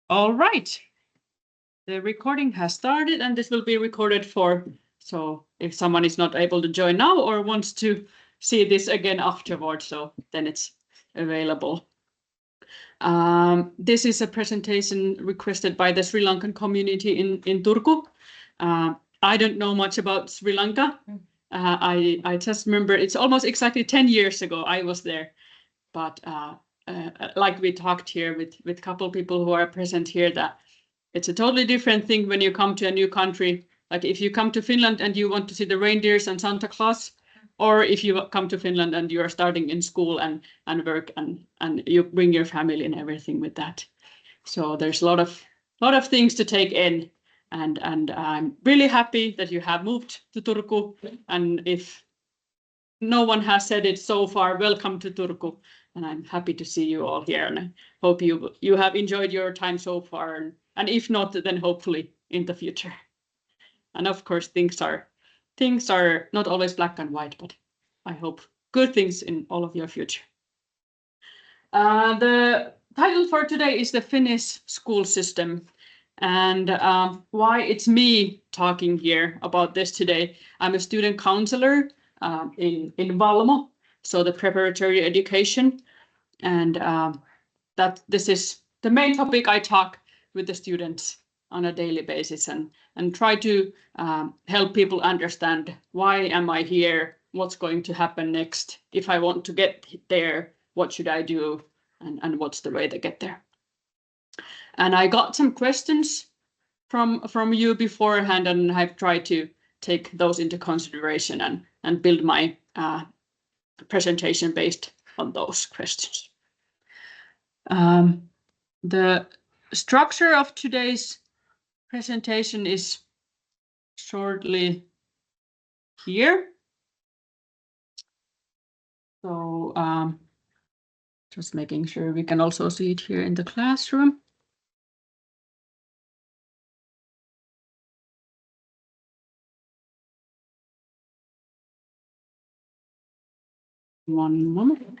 All right. The recording has started and this will be recorded so if someone is not able to join now or wants to see this again afterwards, so then it's available. This is a presentation requested by the Sri Lankan community in Turku. I don't know much about Sri Lanka. I just remember it's almost exactly 10 years ago I was there, but like we talked here with a couple people who are present here, that it's a totally different thing when you come to a new country. Like if you come to Finland and you want to see the reindeers and Santa Claus, or if you come to Finland and you are starting in school and work and you bring your family and everything with that. So there's a lot of things to take in, and I'm really happy that you have moved to Turku. And if no one has said it so far, welcome to Turku. And I'm happy to see you all here. And I hope you have enjoyed your time so far. And if not, then hopefully in the future. And of course, things are not always black and white, but I hope good things in all of your future. The title for today is the Finnish School System. And why it's me talking here about this today. I'm a student counselor in VALMO, so the preparatory education. And that this is the main topic I talk with the students on a daily basis and try to help people understand why am I here, what's going to happen next, if I want to get there, what should I do, and what's the way to get there. And I got some questions from you beforehand, and I've tried to take those into consideration and build my presentation based on those questions. The structure of today's presentation is shortly here. So just making sure we can also see it here in the classroom. One moment.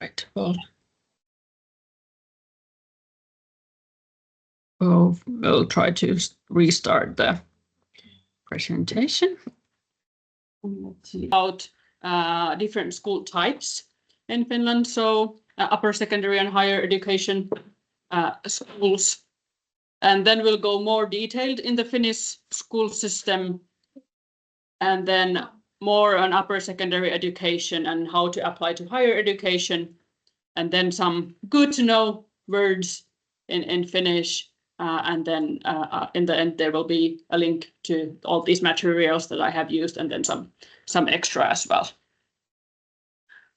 Right. Well, we'll try to restart the presentation. Let's see about different school types in Finland. So upper secondary and higher education schools. And then we'll go more detailed in the Finnish school system, and then more on upper secondary education and how to apply to higher education, and then some good to know words in Finnish. And then in the end, there will be a link to all these materials that I have used, and then some extra as well.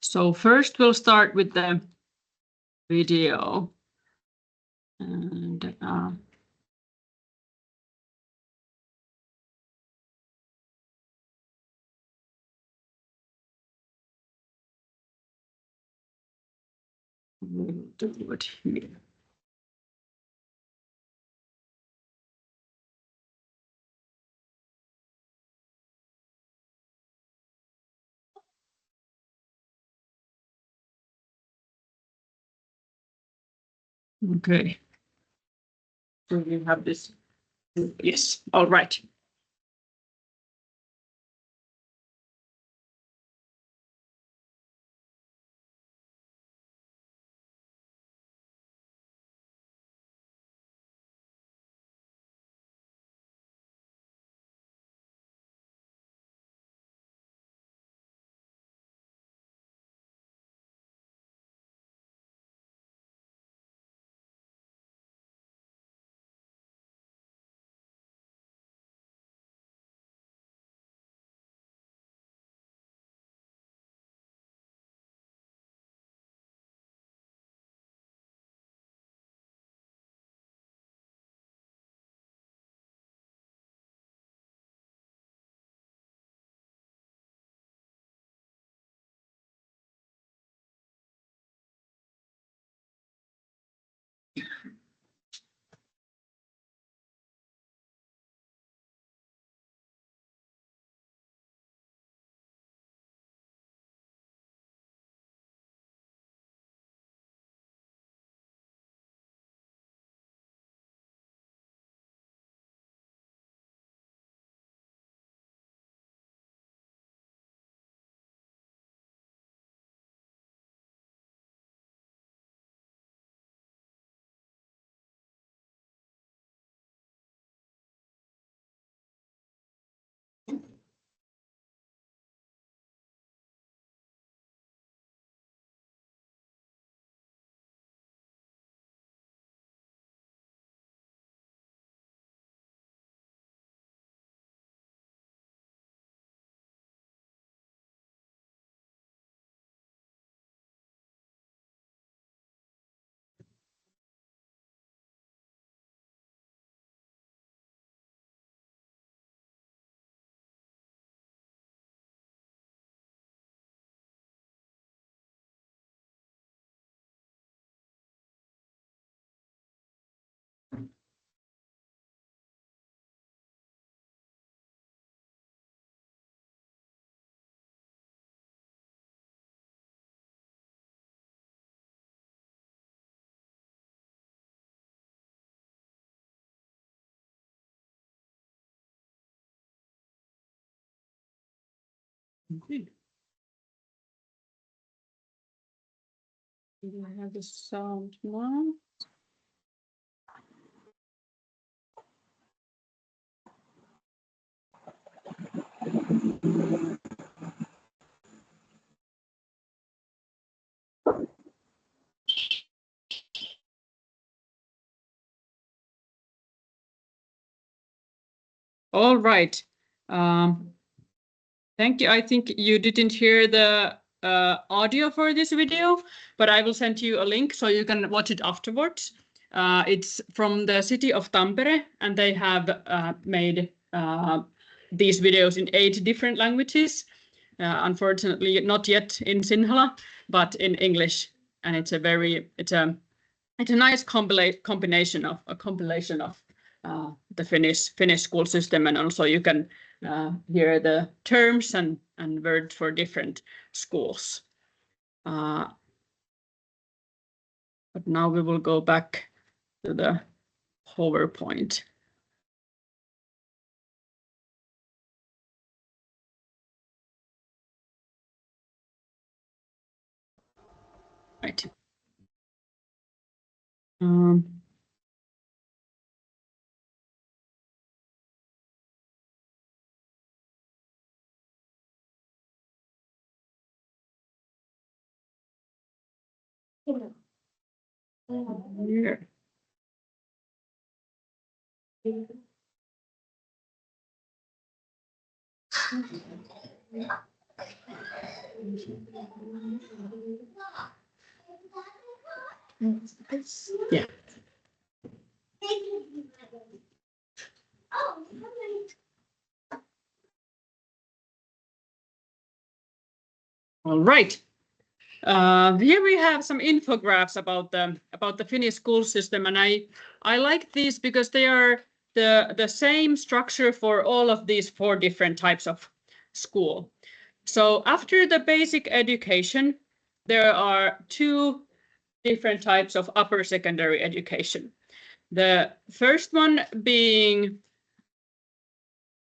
So first we'll start with the video. And we'll do it here. Okay. So you have this. Yes. All right. Okay. Do I have the sound now? All right. Thank you. I think you didn't hear the audio for this video, but I will send you a link so you can watch it afterwards. It's from the city of Tampere, and they have made these videos in 8 different languages. Unfortunately, not yet in Sinhala, but in English, and it's a nice compilation of the Finnish school system, and also you can hear the terms and words for different schools. But now we will go back to the PowerPoint. Right. Here. Yeah. All right. Here we have some infographics about the Finnish school system, and I like these because they are the same structure for all of these 4 different types of school. So after the basic education, there are 2 different types of upper secondary education. The first one being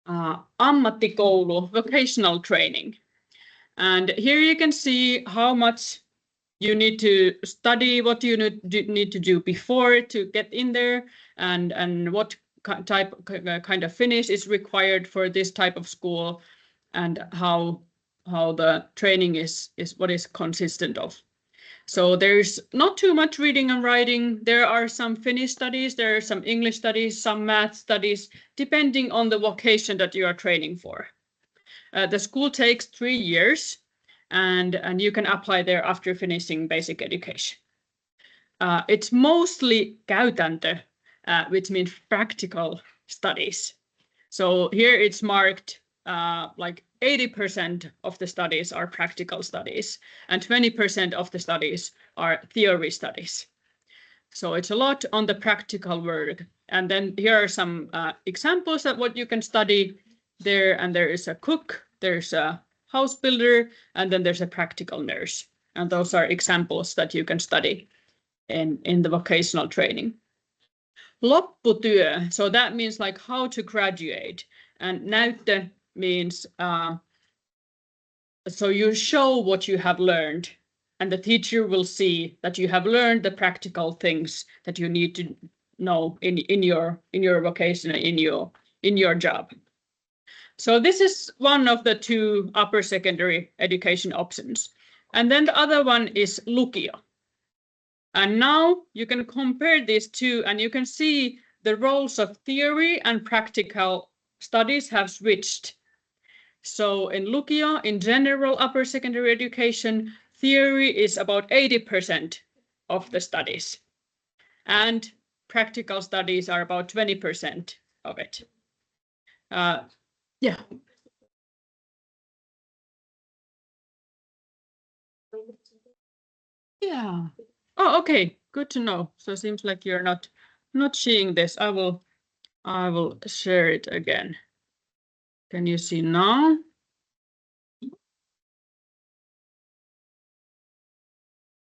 ammattikoulu, vocational training. And here you can see how much you need to study, what you need to do before to get in there, and what kind of Finnish is required for this type of school, and how the training is what is consistent of. So there's not too much reading and writing. There are some Finnish studies, there are some English studies, some math studies, depending on the vocation that you are training for. The school takes 3 years, and you can apply there after finishing basic education. It's mostly käytäntö, which means practical studies. So here it's marked like 80% of the studies are practical studies, and 20% of the studies are theory studies. So it's a lot on the practical work. And then here are some examples of what you can study there. And there is a cook, there's a house builder, and then there's a practical nurse. And those are examples that you can study in the vocational training. Lopputyö, so that means like how to graduate. And näyttö means so you show what you have learned, and the teacher will see that you have learned the practical things that you need to know in your vocation, in your job. So this is one of the 2 upper secondary education options. And then the other one is lukio. And now you can compare these 2, and you can see the roles of theory and practical studies have switched. So in lukio, in general upper secondary education, theory is about 80% of the studies, and practical studies are about 20% of it. Yeah. Yeah. Oh, okay. Good to know. So it seems like you're not seeing this. I will share it again. Can you see now?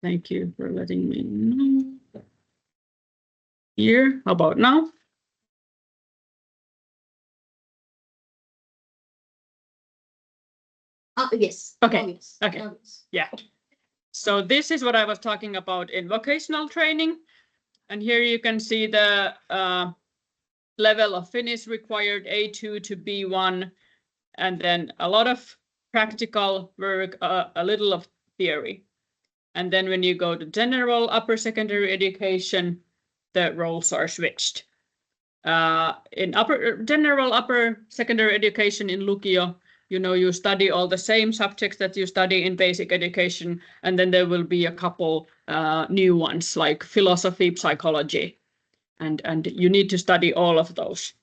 Thank you for letting me know. Here, how about now? Yes. Okay. Oh, yes. Okay. Oh, yes. Yeah. So this is what I was talking about in vocational training. And here you can see the level of Finnish required A2 to B1, and then a lot of practical work, a little of theory. And then when you go to general upper secondary education, the roles are switched. In general upper secondary education in Lukio, you study all the same subjects that you study in basic education, and then there will be a couple new ones like philosophy, psychology, and you need to study all of those.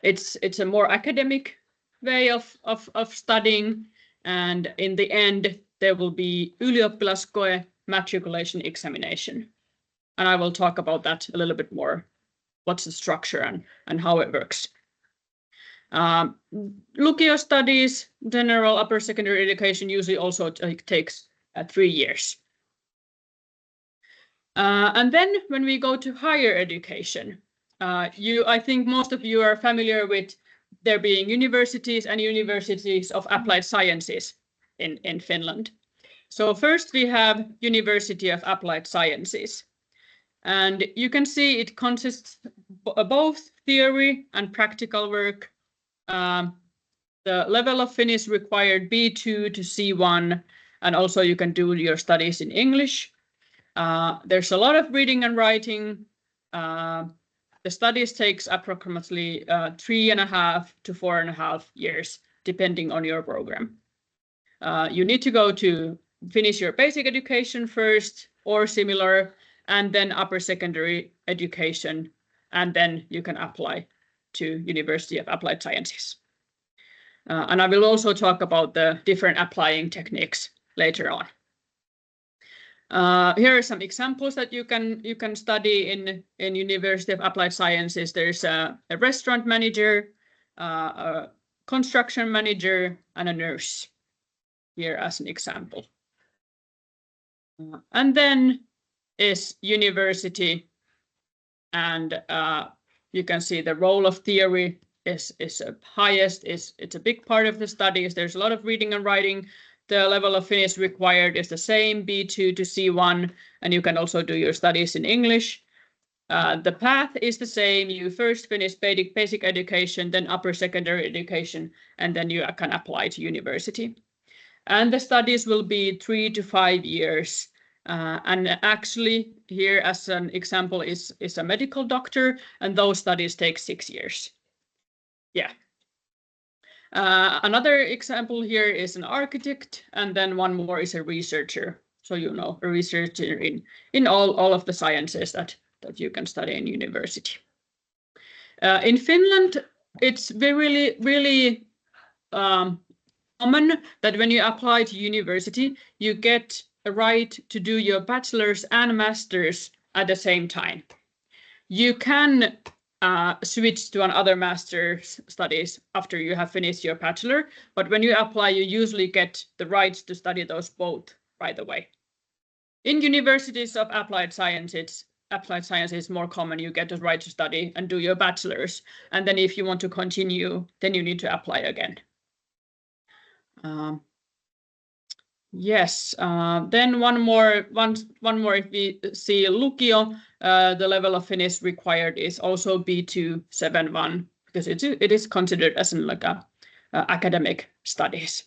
It's a more academic way of studying, and in the end there will be ylioppilaskoe matriculation examination, and I will talk about that a little bit more. What's the structure and how it works. Lukio studies, general upper secondary education, usually also takes 3 years. And then when we go to higher education, I think most of you are familiar with there being universities and universities of applied sciences in Finland. So first we have University of Applied Sciences. And you can see it consists both theory and practical work. The level of Finnish required B2 to C1, and also you can do your studies in English. There's a lot of reading and writing. The studies takes approximately 3.5 to 4.5 years, depending on your program. You need to go to finish your basic education first or similar, and then upper secondary education, and then you can apply to University of Applied Sciences. And I will also talk about the different applying techniques later on. Here are some examples that you can study in University of Applied Sciences. There's a restaurant manager, a construction manager, and a nurse here as an example. And then is university, and you can see the role of theory is highest. It's a big part of the studies. There's a lot of reading and writing. The level of Finnish required is the same, B2 to C1, and you can also do your studies in English. The path is the same. You first finish basic education, then upper secondary education, and then you can apply to university. And the studies will be 3 to 5 years. And actually here as an example is a medical doctor, and those studies take 6 years. Yeah. Another example here is an architect, and then one more is a researcher. So a researcher in all of the sciences that you can study in university. In Finland, it's really common that when you apply to university, you get a right to do your bachelor's and master's at the same time. You can switch to another master's studies after you have finished your bachelor, but when you apply, you usually get the right to study those both right away. In universities of applied sciences is more common. You get the right to study and do your bachelor's, and then if you want to continue, then you need to apply again. Yes, then one more. If we see Lukio, the level of Finnish required is also B2 7.1 because it is considered as academic studies.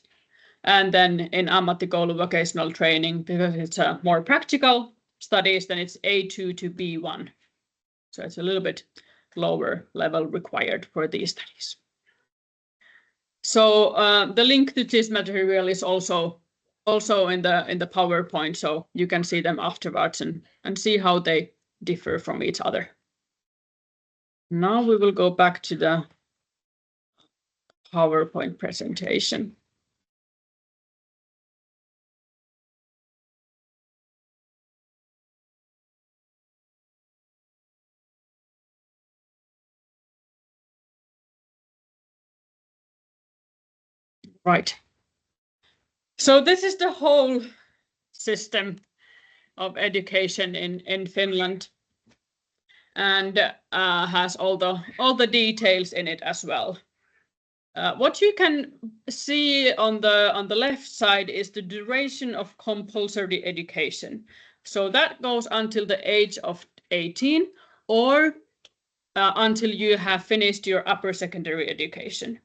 And then in ammattikoulu vocational training, because it's a more practical studies, then it's A2 to B1. So it's a little bit lower level required for these studies. So the link to this material is also in the PowerPoint, so you can see them afterwards and see how they differ from each other. Now we will go back to the PowerPoint presentation. Right. So this is the whole system of education in Finland, and has all the details in it as well. What you can see on the left side is the duration of compulsory education. So that goes until the age of 18 or until you have finished your upper secondary education.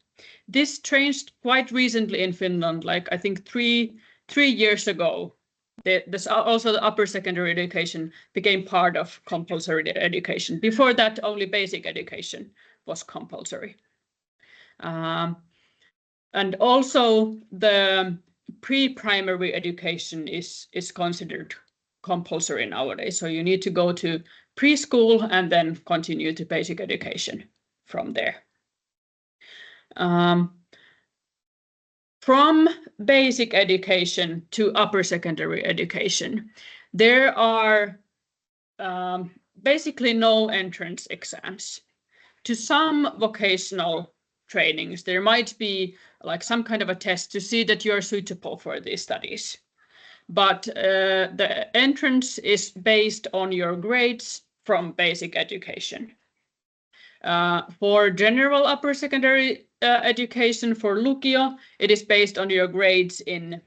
This changed quite recently in Finland, like I think three years ago. Also the upper secondary education became part of compulsory education. Before that, only basic education was compulsory. And also the pre-primary education is considered compulsory nowadays. So you need to go to preschool and then continue to basic education from there. From basic education to upper secondary education, there are basically no entrance exams. To some vocational trainings, there might be like some kind of a test to see that you're suitable for these studies. But the entrance is based on your grades from basic education. For general upper secondary education, for Lukio, it is based on your grades in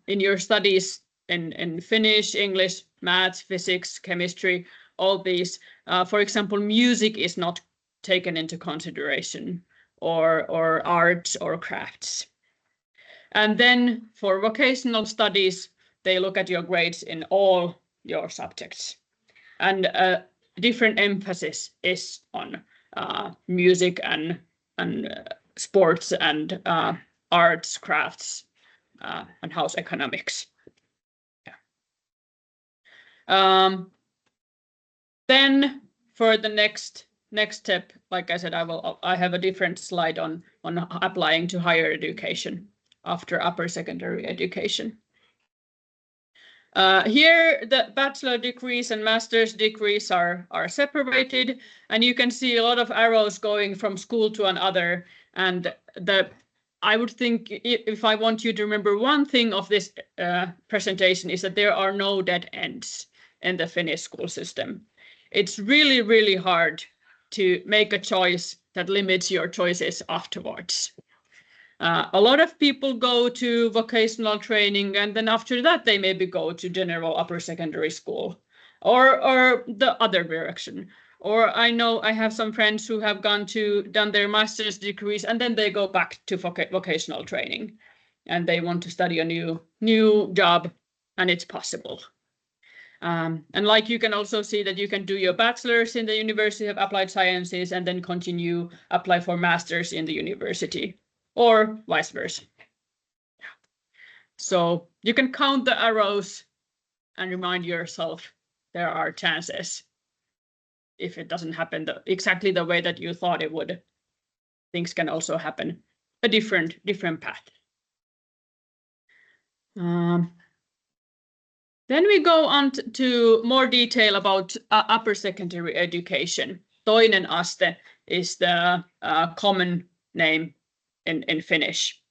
your studies in Finnish, English, math, physics, chemistry, all these. For example, music is not taken into consideration, or arts or crafts. And then for vocational studies, they look at your grades in all your subjects. And different emphasis is on music and sports and arts, crafts, and house economics. Yeah. Then for the next step, like I said, I have a different slide on applying to higher education after upper secondary education. Here the bachelor degrees and master's degrees are separated, and you can see a lot of arrows going from school to another. And I would think if I want you to remember one thing of this presentation is that there are no dead ends in the Finnish school system. It's really, really hard to make a choice that limits your choices afterwards. A lot of people go to vocational training, and then after that they maybe go to general upper secondary school or the other direction. Or I know I have some friends who have done their master's degrees, and then they go back to vocational training, and they want to study a new job, and it's possible. And like you can also see that you can do your bachelor's in the University of Applied Sciences and then apply for master's in the university, or vice versa. So you can count the arrows and remind yourself there are chances. If it doesn't happen exactly the way that you thought it would, things can also happen a different path. Then we go on to more detail about upper secondary education. Toinen aste is the common name in Finnish.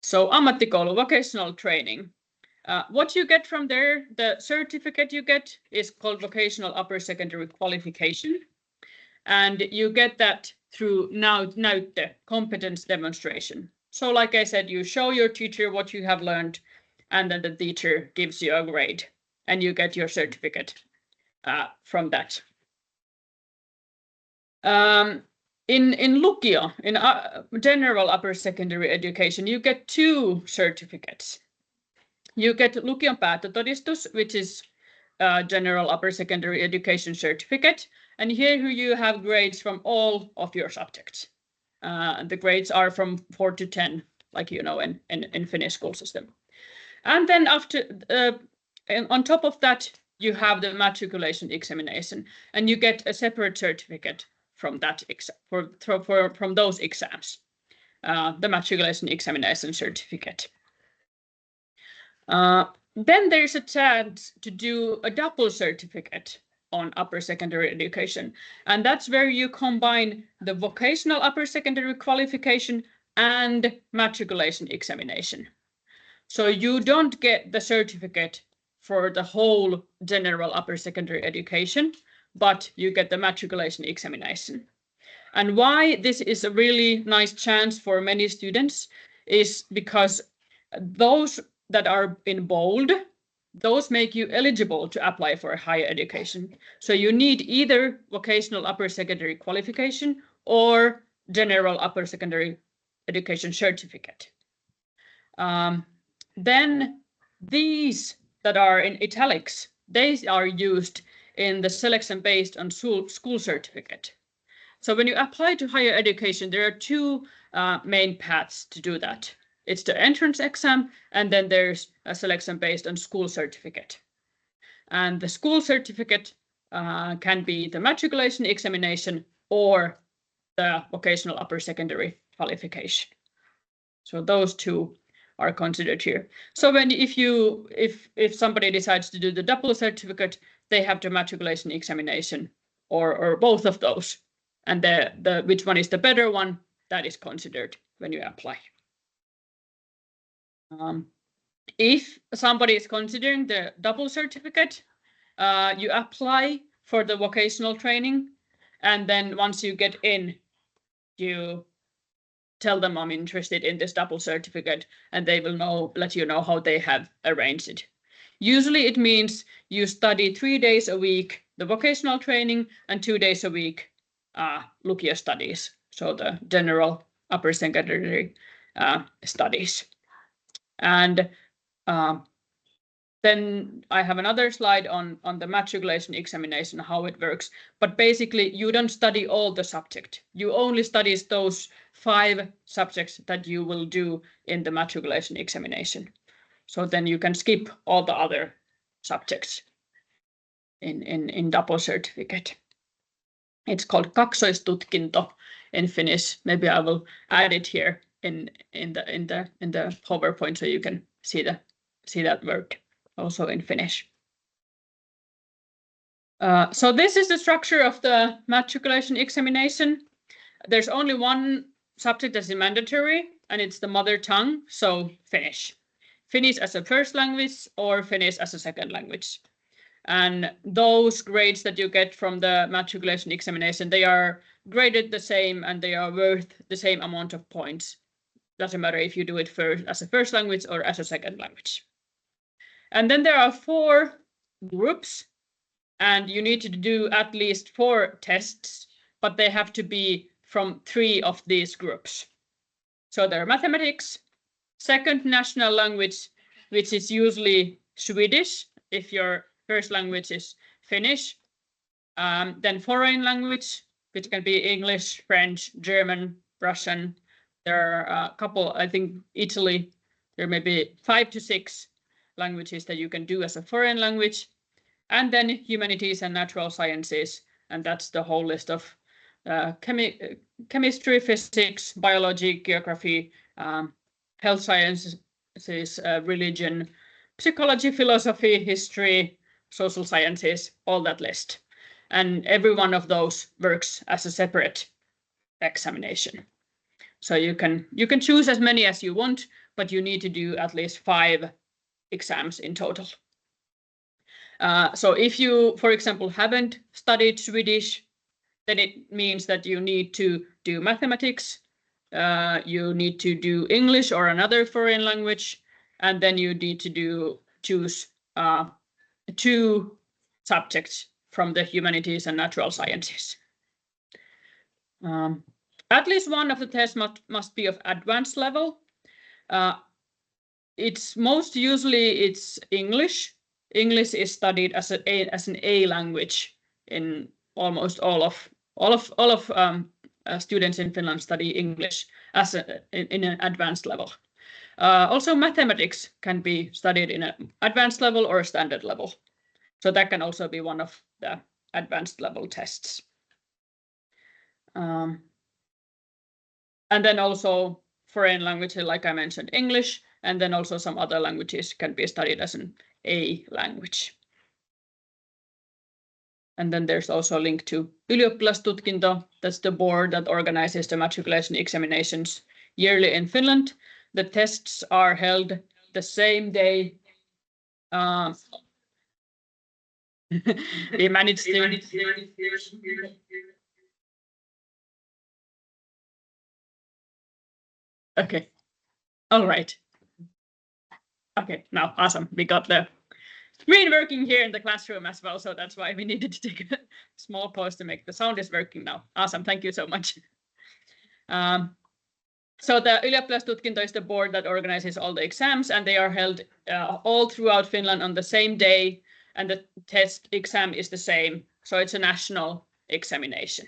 So ammattikoulu, vocational training. What you get from there, the certificate you get is called vocational upper secondary qualification. And you get that through näyttö, competence demonstration. So like I said, you show your teacher what you have learned, and then the teacher gives you a grade, and you get your certificate from that. In Lukio, in general upper secondary education, you get two certificates. You get Lukion päättötodistus, which is general upper secondary education certificate, and here you have grades from all of your subjects. The grades are from 4 to 10, like you know in Finnish school system. And then on top of that, you have the matriculation examination, and you get a separate certificate from that from those exams, the matriculation examination certificate. Then there's a chance to do a double certificate on upper secondary education, and that's where you combine the vocational upper secondary qualification and matriculation examination. So you don't get the certificate for the whole general upper secondary education, but you get the matriculation examination. And why this is a really nice chance for many students is because those that are in bold, those make you eligible to apply for higher education. So you need either vocational upper secondary qualification or general upper secondary education certificate. Then these that are in italics, they are used in the selection based on school certificate. So when you apply to higher education, there are two main paths to do that. It's the entrance exam, and then there's a selection based on school certificate. And the school certificate can be the matriculation examination or the vocational upper secondary qualification. So those two are considered here. So when if somebody decides to do the double certificate, they have the matriculation examination or both of those. And the which one is the better one, that is considered when you apply. If somebody is considering the double certificate, you apply for the vocational training, and then once you get in, you tell them I'm interested in this double certificate, and they will let you know how they have arranged it. Usually it means you study 3 days a week the vocational training and 2 days a week lukio studies, so the general upper secondary studies. And then I have another slide on the matriculation examination, how it works. But basically, you don't study all the subject. You only study those 5 subjects that you will do in the matriculation examination. So then you can skip all the other subjects in double certificate. It's called kaksoistutkinto in Finnish. Maybe I will add it here in the PowerPoint so you can see that word also in Finnish. So this is the structure of the matriculation examination. There's only one subject that's mandatory, and it's the mother tongue, so Finnish. Finnish as a first language or Finnish as a second language. And those grades that you get from the matriculation examination, they are graded the same and they are worth the same amount of points. Doesn't matter if you do it as a first language or as a second language. And then there are 4 groups, and you need to do at least 4 tests, but they have to be from 3 of these groups. So there are mathematics, second national language, which is usually Swedish, if your first language is Finnish, then foreign language, which can be English, French, German, Russian. There are a couple, I think Italy, there may be 5 to 6 languages that you can do as a foreign language, and then humanities and natural sciences, and that's the whole list of chemistry, physics, biology, geography, health sciences, religion, psychology, philosophy, history, social sciences, all that list. And every one of those works as a separate examination. So you can choose as many as you want, but you need to do at least 5 exams in total. So if you, for example, haven't studied Swedish, then it means that you need to do mathematics, you need to do English or another foreign language, and then you need to choose 2 subjects from the humanities and natural sciences. At least one of the tests must be of advanced level. It's most usually it's English. English is studied as an A language in almost all of students in Finland study English as in an advanced level. Also, mathematics can be studied in an advanced level or a standard level. So that can also be one of the advanced level tests. And then also foreign languages, like I mentioned, English, and then also some other languages can be studied as an A language. And then there's also a link to ylioppilastutkinto. That's the board that organizes the matriculation examinations yearly in Finland. The tests are held the same day. We managed to Okay. All right. Okay, now awesome. We got the screen working here in the classroom as well, so that's why we needed to take a small pause to make the sound is working now. Awesome, thank you so much. So the ylioppilastutkinto is the board that organizes all the exams, and they are held all throughout Finland on the same day, and the test exam is the same, so it's a national examination.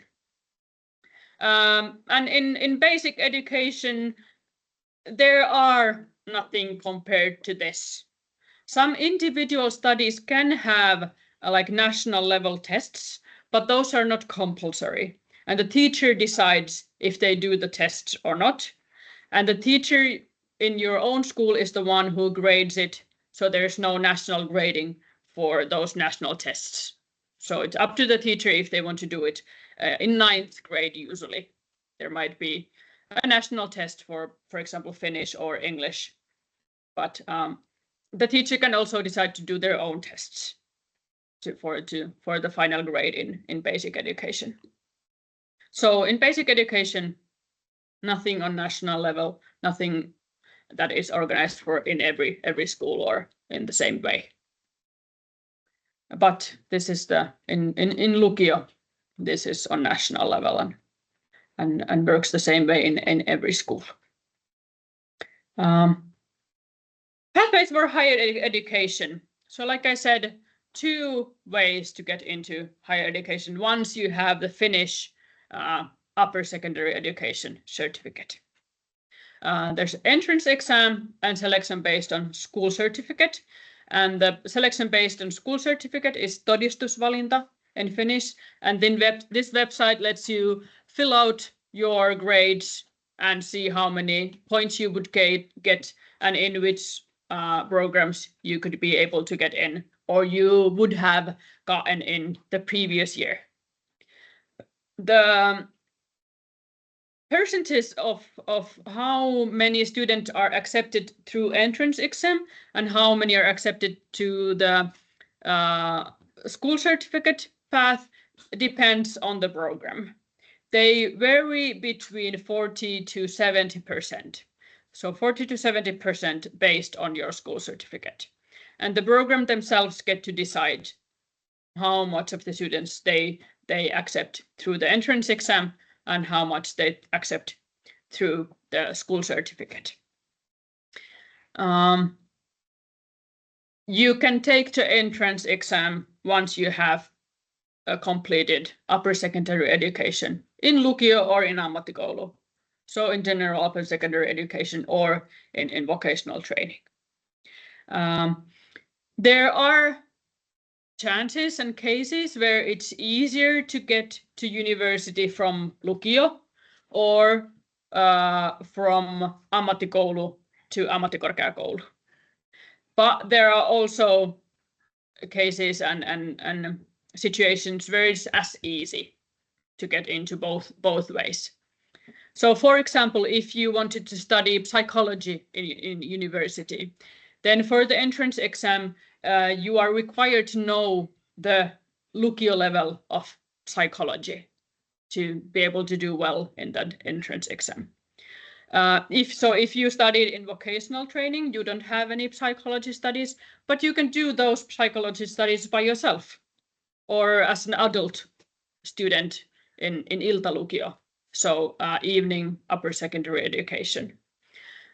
And in basic education, there are nothing compared to this. Some individual studies can have like national level tests, but those are not compulsory. And the teacher decides if they do the tests or not. And the teacher in your own school is the one who grades it. So there's no national grading for those national tests. So it's up to the teacher if they want to do it. In 9th grade, usually, there might be a national test for example, Finnish or English. But the teacher can also decide to do their own tests for the final grade in basic education. So in basic education, nothing on national level, nothing that is organized for in every school or in the same way. But this is in Lukio, this is on national level and works the same way in every school. Pathways for higher education. So like I said, 2 ways to get into higher education once you have the Finnish upper secondary education certificate. There's entrance exam and selection based on school certificate. And the selection based on school certificate is todistusvalinta in Finnish. And then this website lets you fill out your grades and see how many points you would get and in which programs you could be able to get in, or you would have gotten in the previous year. The percentage of how many students are accepted through entrance exam and how many are accepted to the school certificate path depends on the program. They vary between 40 to 70%. So 40 to 70% based on your school certificate. And the program themselves get to decide how much of the students they accept through the entrance exam and how much they accept through the school certificate. You can take the entrance exam once you have completed upper secondary education in Lukio or in ammattikoulu. So in general upper secondary education or in vocational training. There are chances and cases where it's easier to get to university from Lukio or from ammattikoulu to ammattikorkeakoulu. But there are also cases and situations where it's as easy to get into both ways. So for example, if you wanted to study psychology in university, then for the entrance exam, you are required to know the Lukio level of psychology to be able to do well in that entrance exam. If you studied in vocational training, you don't have any psychology studies, but you can do those psychology studies by yourself or as an adult student in Iltalukio. So evening upper secondary education.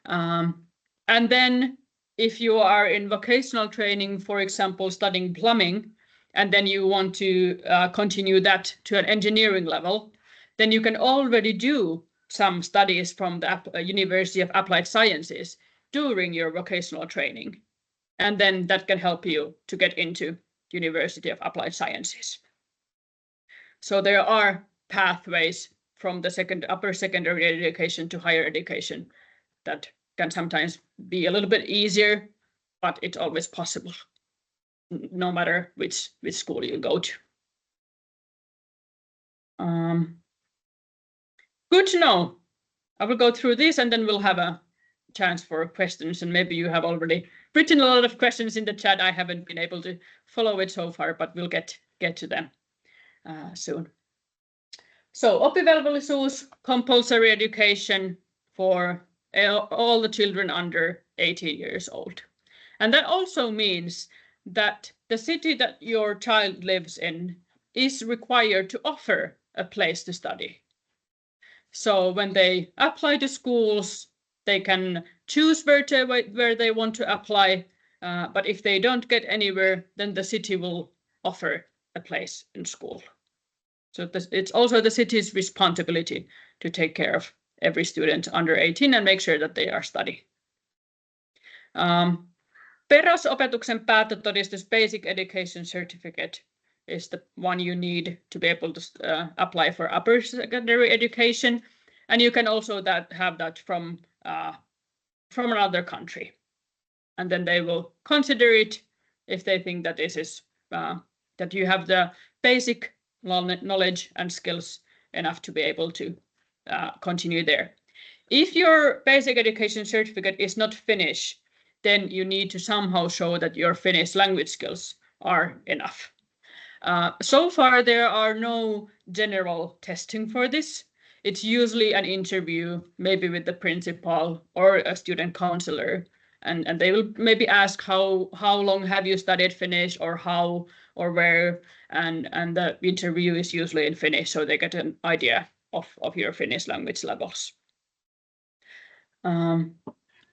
And then if you are in vocational training, for example, studying plumbing, and then you want to continue that to an engineering level, then you can already do some studies from the University of Applied Sciences during your vocational training. And then that can help you to get into University of Applied Sciences. So there are pathways from the upper secondary education to higher education that can sometimes be a little bit easier, but it's always possible, no matter which school you go to. Good to know. I will go through this and then we'll have a chance for questions, and maybe you have already written a lot of questions in the chat. I haven't been able to follow it so far, but we'll get to them soon. So oppivelvollisuus, compulsory education for all the children under 18 years old. And that also means that the city that your child lives in is required to offer a place to study. So when they apply to schools, they can choose where they want to apply, but if they don't get anywhere, then the city will offer a place in school. So it's also the city's responsibility to take care of every student under 18 and make sure that they are studying. Perusopetuksen päättötodistus, Basic Education Certificate, is the one you need to be able to apply for upper secondary education, and you can also have that from another country, and then they will consider it if they think that this is that you have the basic knowledge and skills enough to be able to continue there. If your basic education certificate is not Finnish, then you need to somehow show that your Finnish language skills are enough. So far, there are no general testing for this. It's usually an interview, maybe with the principal or a student counselor, and they will maybe ask how long have you studied Finnish, or how or where, and the interview is usually in Finnish, so they get an idea of your Finnish language levels.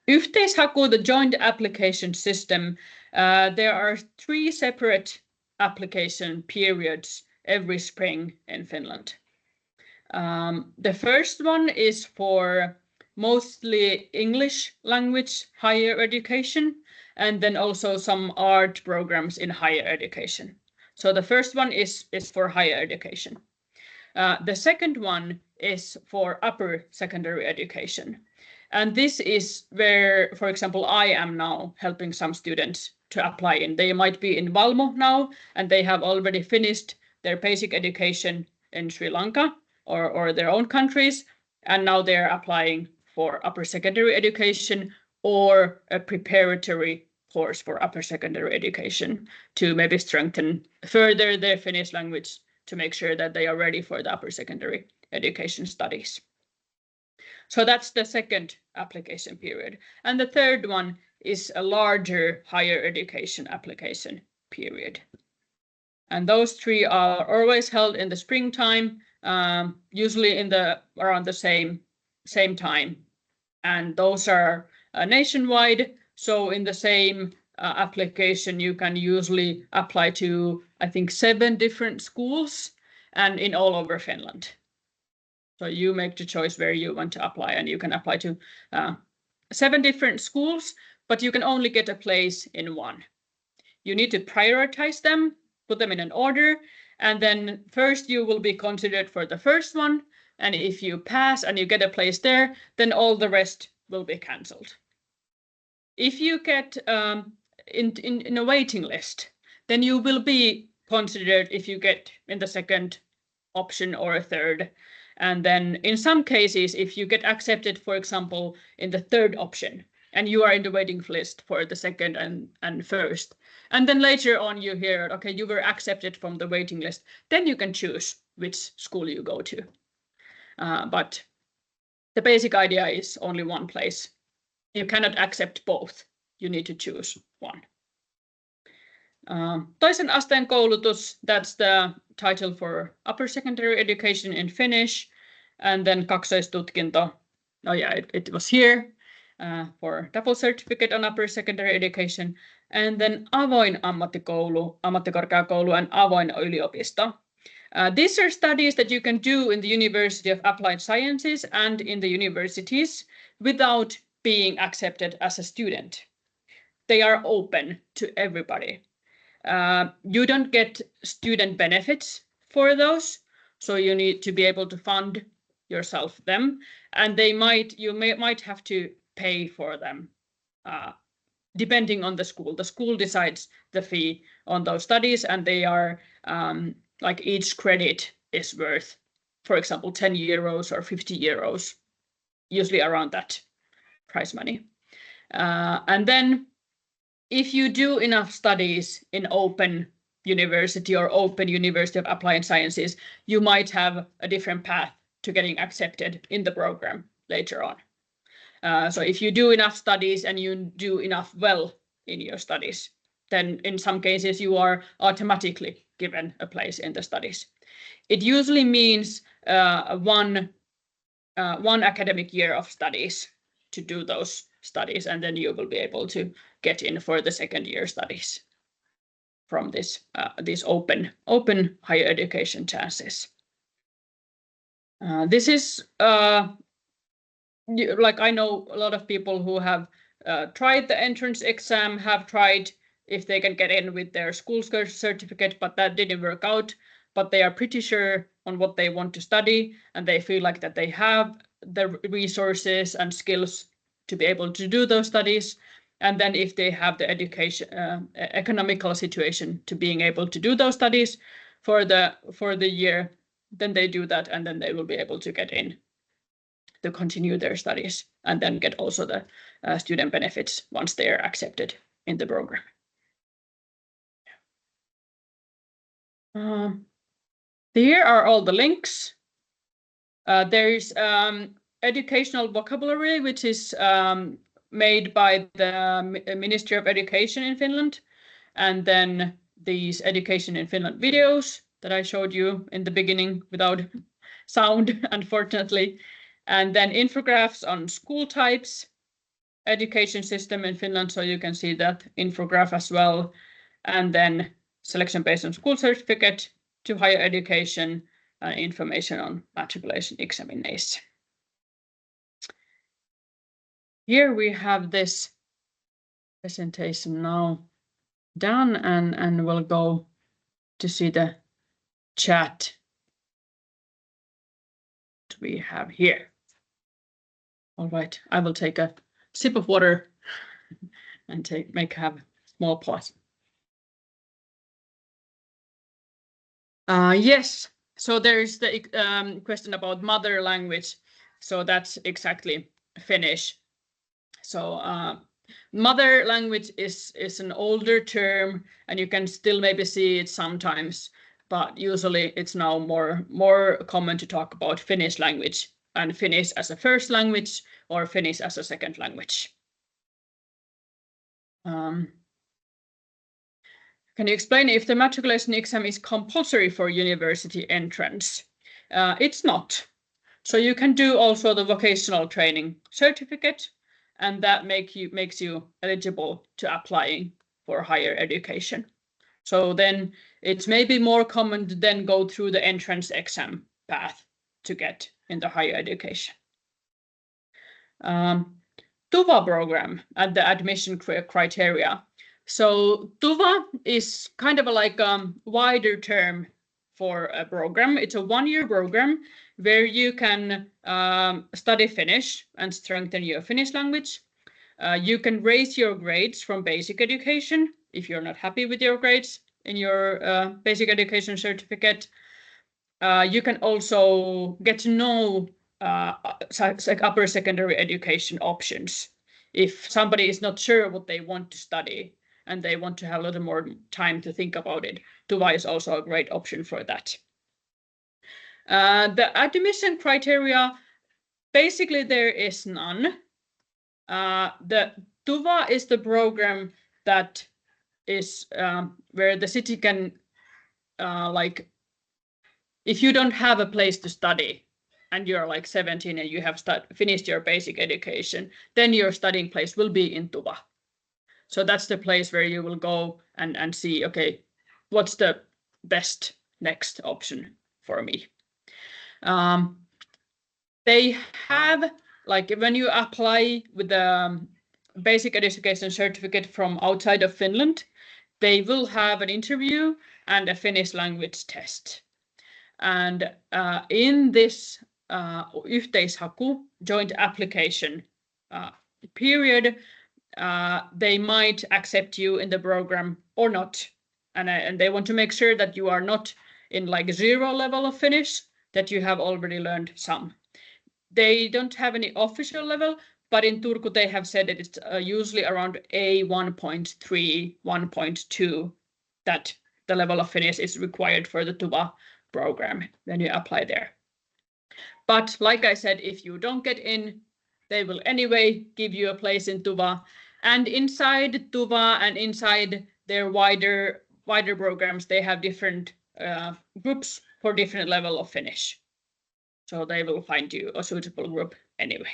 Yhteishaku, the joint application system, there are 3 separate application periods every spring in Finland. The first one is for mostly English language higher education, and then also some art programs in higher education. So the first one is for higher education. The second one is for upper secondary education. And this is where, for example, I am now helping some students to apply in. They might be in VALMO now, and they have already finished their basic education in Sri Lanka or their own countries, and now they're applying for upper secondary education or a preparatory course for upper secondary education to maybe strengthen further their Finnish language to make sure that they are ready for the upper secondary education studies. So that's the second application period. And the third one is a larger higher education application period. And those 3 are always held in the springtime, usually around the same time. And those are nationwide. So in the same application, you can usually apply to, I think, 7 different schools and in all over Finland. So you make the choice where you want to apply, and you can apply to 7 different schools, but you can only get a place in one. You need to prioritize them, put them in an order, and then first you will be considered for the first one, and if you pass and you get a place there, then all the rest will be cancelled. If you get in a waiting list, then you will be considered if you get in the second option or a third. And then in some cases, if you get accepted, for example, in the third option, and you are in the waiting list for the second and first, and then later on you hear, okay, you were accepted from the waiting list, then you can choose which school you go to. But the basic idea is only one place. You cannot accept both. You need to choose one. Toisen asteen koulutus, that's the title for upper secondary education in Finnish. And then kaksoistutkinto, oh yeah, it was here for double certificate on upper secondary education. And then avoin ammattikoulu, ammattikorkeakoulu, and avoin yliopisto. These are studies that you can do in the University of Applied Sciences and in the universities without being accepted as a student. They are open to everybody. You don't get student benefits for those, so you need to be able to fund yourself them, and you might have to pay for them depending on the school. The school decides the fee on those studies, and they are like each credit is worth, for example, 10 euros or 50 euros, usually around that price money. And then if you do enough studies in open university or open University of Applied Sciences, you might have a different path to getting accepted in the program later on. So if you do enough studies and you do enough well in your studies, then in some cases you are automatically given a place in the studies. It usually means one academic year of studies to do those studies, and then you will be able to get in for the second year studies from these open higher education chances. This is like, I know a lot of people who have tried the entrance exam, have tried if they can get in with their school certificate, but that didn't work out. But they are pretty sure on what they want to study, and they feel like that they have the resources and skills to be able to do those studies. And then if they have the education, economical situation to being able to do those studies for the year, then they do that, and then they will be able to get in to continue their studies and then get also the student benefits once they are accepted in the program. Here are all the links. There's educational vocabulary, which is made by the Ministry of Education in Finland, and then these Education in Finland videos that I showed you in the beginning without sound, unfortunately, and then infographics on school types, education system in Finland, so you can see that infograph as well, and then selection based on school certificate to higher education, information on matriculation examination. Here we have this presentation now done, and we'll go to see the chat that we have here. All right, I will take a sip of water and have a small pause. Yes, so there's the question about mother language. So that's exactly Finnish. So mother language is an older term, and you can still maybe see it sometimes, but usually it's now more common to talk about Finnish language and Finnish as a first language or Finnish as a second language. Can you explain if the matriculation exam is compulsory for university entrance? It's not. So you can do also the vocational training certificate, and that makes you eligible to applying for higher education. So then it's maybe more common to then go through the entrance exam path to get in the higher education. TUVA program and the admission criteria. So TUVA is kind of like a wider term for a program. It's a one-year program where you can study Finnish and strengthen your Finnish language. You can raise your grades from basic education if you're not happy with your grades in your basic education certificate. You can also get to know upper secondary education options. If somebody is not sure what they want to study and they want to have a little more time to think about it, TUVA is also a great option for that. The admission criteria, basically there is none. The TUVA is the program that is where the city can, like, if you don't have a place to study and you're like 17 and you have finished your basic education, then your studying place will be in TUVA. So that's the place where you will go and see, okay, what's the best next option for me. They have, like, when you apply with the basic education certificate from outside of Finland, they will have an interview and a Finnish language test. And in this yhteishaku, joint application period, they might accept you in the program or not. And they want to make sure that you are not in like 0 level of Finnish, that you have already learned some. They don't have any official level, but in Turku they have said that it's usually around A1.3, 1.2, that the level of Finnish is required for the TUVA program when you apply there. But like I said, if you don't get in, they will anyway give you a place in Tuva. And inside Tuva and inside their wider programs, they have different groups for different level of Finnish. So they will find you a suitable group anyway.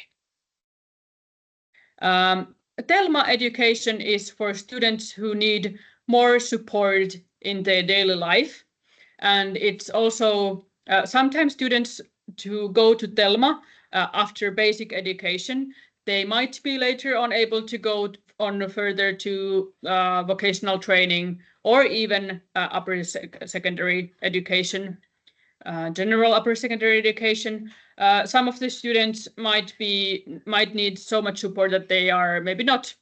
Telma education is for students who need more support in their daily life. And it's also sometimes students who go to Telma after basic education, they might be later on able to go on further to vocational training or even upper secondary education, general upper secondary education. Some of the students might need so much support that they are maybe not.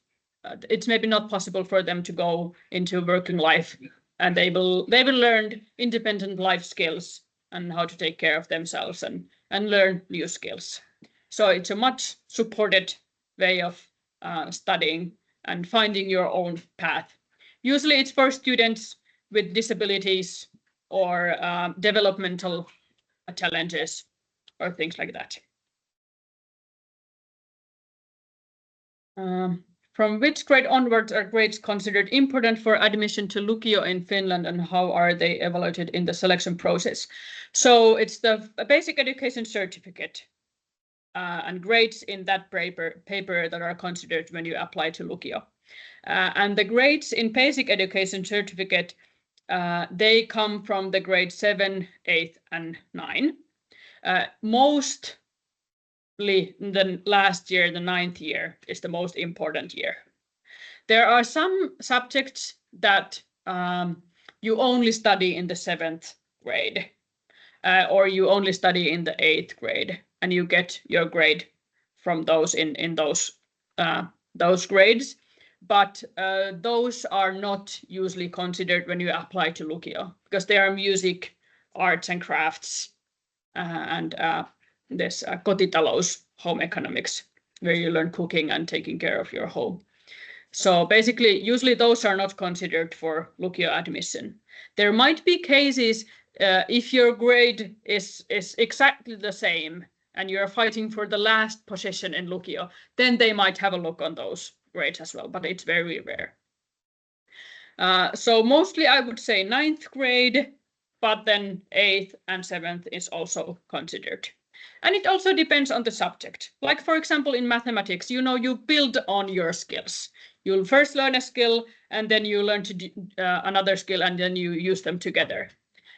It's maybe not possible for them to go into working life, and they will learn independent life skills and how to take care of themselves and learn new skills. So it's a much supported way of studying and finding your own path. Usually it's for students with disabilities or developmental challenges or things like that. From which grade onwards are grades considered important for admission to Lukio in Finland, and how are they evaluated in the selection process? So it's the basic education certificate and grades in that paper that are considered when you apply to Lukio. And the grades in basic education certificate, they come from the grade 7, 8, and 9. Mostly the last year, the 9th year, is the most important year. There are some subjects that you only study in the 7th grade, or you only study in the 8th grade, and you get your grade from those in those grades. But those are not usually considered when you apply to Lukio, because they are music, arts and crafts, and this kotitalous, home economics, where you learn cooking and taking care of your home. So basically, usually those are not considered for Lukio admission. There might be cases if your grade is exactly the same and you're fighting for the last position in Lukio, then they might have a look on those grades as well, but it's very rare. So mostly I would say 9th grade, but then 8th and 7th is also considered. And it also depends on the subject. Like, for example, in mathematics, you build on your skills. You'll first learn a skill, and then you learn to do another skill, and then you use them together.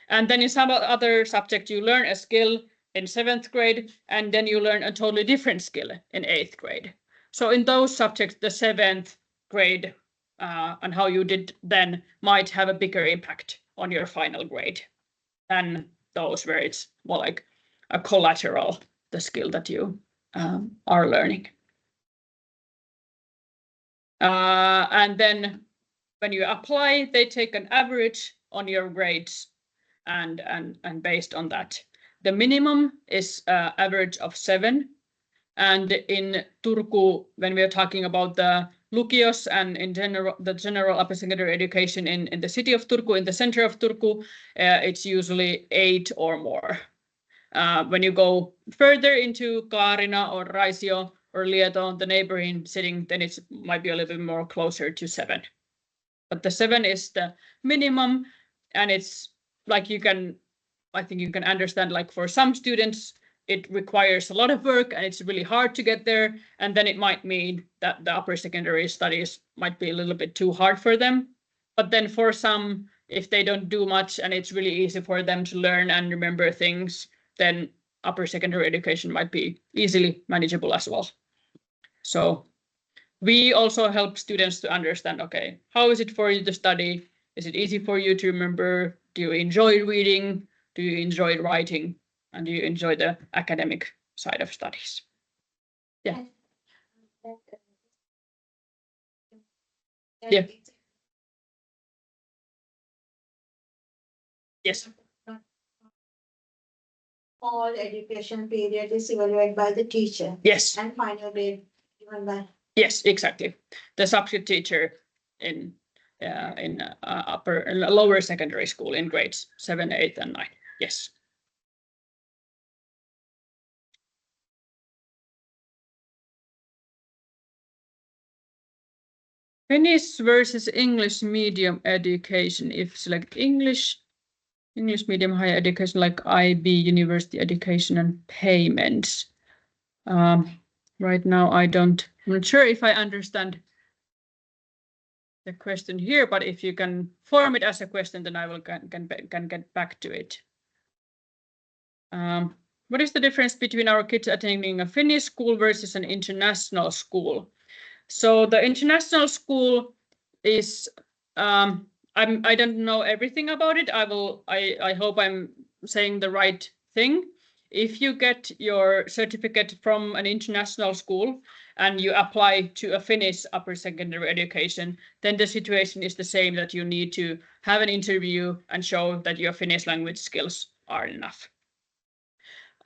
And then in some other subject, you learn a skill in 7th grade, and then you learn a totally different skill in 8th grade. So in those subjects, the 7th grade and how you did then might have a bigger impact on your final grade than those where it's more like a collateral, the skill that you are learning. And then when you apply, they take an average on your grades, and based on that, the minimum is average of 7. And in Turku, when we are talking about the Lukios and in general, the general upper secondary education in the city of Turku, in the center of Turku, it's usually 8 or more. When you go further into Kaarina or Raisio or Lieto, the neighboring city, then it might be a little bit more closer to 7. But the 7 is the minimum, and it's like I think you can understand, like for some students, it requires a lot of work and it's really hard to get there. And then it might mean that the upper secondary studies might be a little bit too hard for them. But then for some, if they don't do much and it's really easy for them to learn and remember things, then upper secondary education might be easily manageable as well. So we also help students to understand, okay, how is it for you to study? Is it easy for you to remember? Do you enjoy reading? Do you enjoy writing? And do you enjoy the academic side of studies? Yeah. Yeah. Yes. All education period is evaluated by the teacher. Yes. And final grade given by. Yes, exactly. The subject teacher in lower secondary school in grades 7, 8, and 9. Yes. Finnish versus English medium education. If select English medium higher education like IB, university education and payments. Right now, I'm not sure if I understand the question here, but if you can form it as a question, then I will can get back to it. What is the difference between our kids attending a Finnish school versus an international school? So the international school is, I don't know everything about it. I hope I'm saying the right thing. If you get your certificate from an international school and you apply to a Finnish upper secondary education, then the situation is the same, that you need to have an interview and show that your Finnish language skills are enough.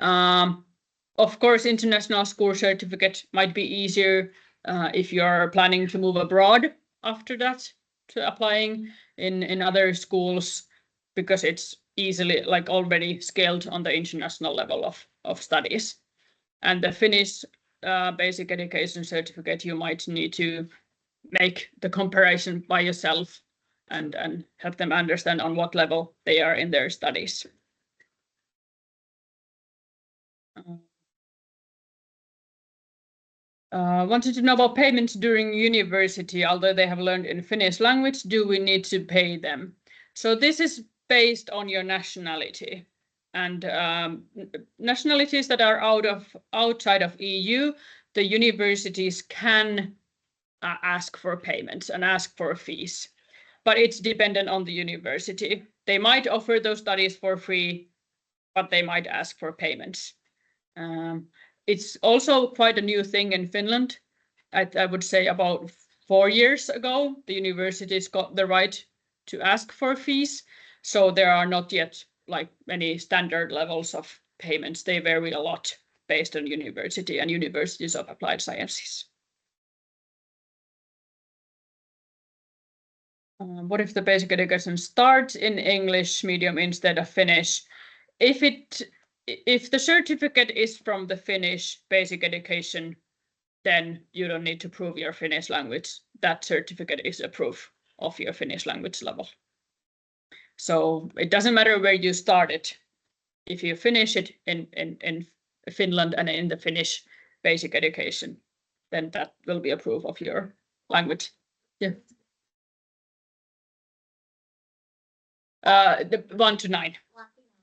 Of course, international school certificate might be easier if you're planning to move abroad after that, to applying in other schools, because it's easily like already scaled on the international level of studies. And the Finnish basic education certificate, you might need to make the comparison by yourself and help them understand on what level they are in their studies. Wanted to know about payments during university. Although they have learned in Finnish language, do we need to pay them? So this is based on your nationality, and nationalities that are outside of EU, the universities can ask for payments and ask for fees, but it's dependent on the university. They might offer those studies for free, but they might ask for payments. It's also quite a new thing in Finland. I would say about 4 years ago, the universities got the right to ask for fees. So there are not yet like any standard levels of payments. They vary a lot based on university and universities of applied sciences. What if the basic education starts in English medium instead of Finnish? If the certificate is from the Finnish basic education, then you don't need to prove your Finnish language. That certificate is a proof of your Finnish language level. So it doesn't matter where you started. If you finish it in Finland and in the Finnish basic education, then that will be a proof of your language. Yeah. The 1 to 9.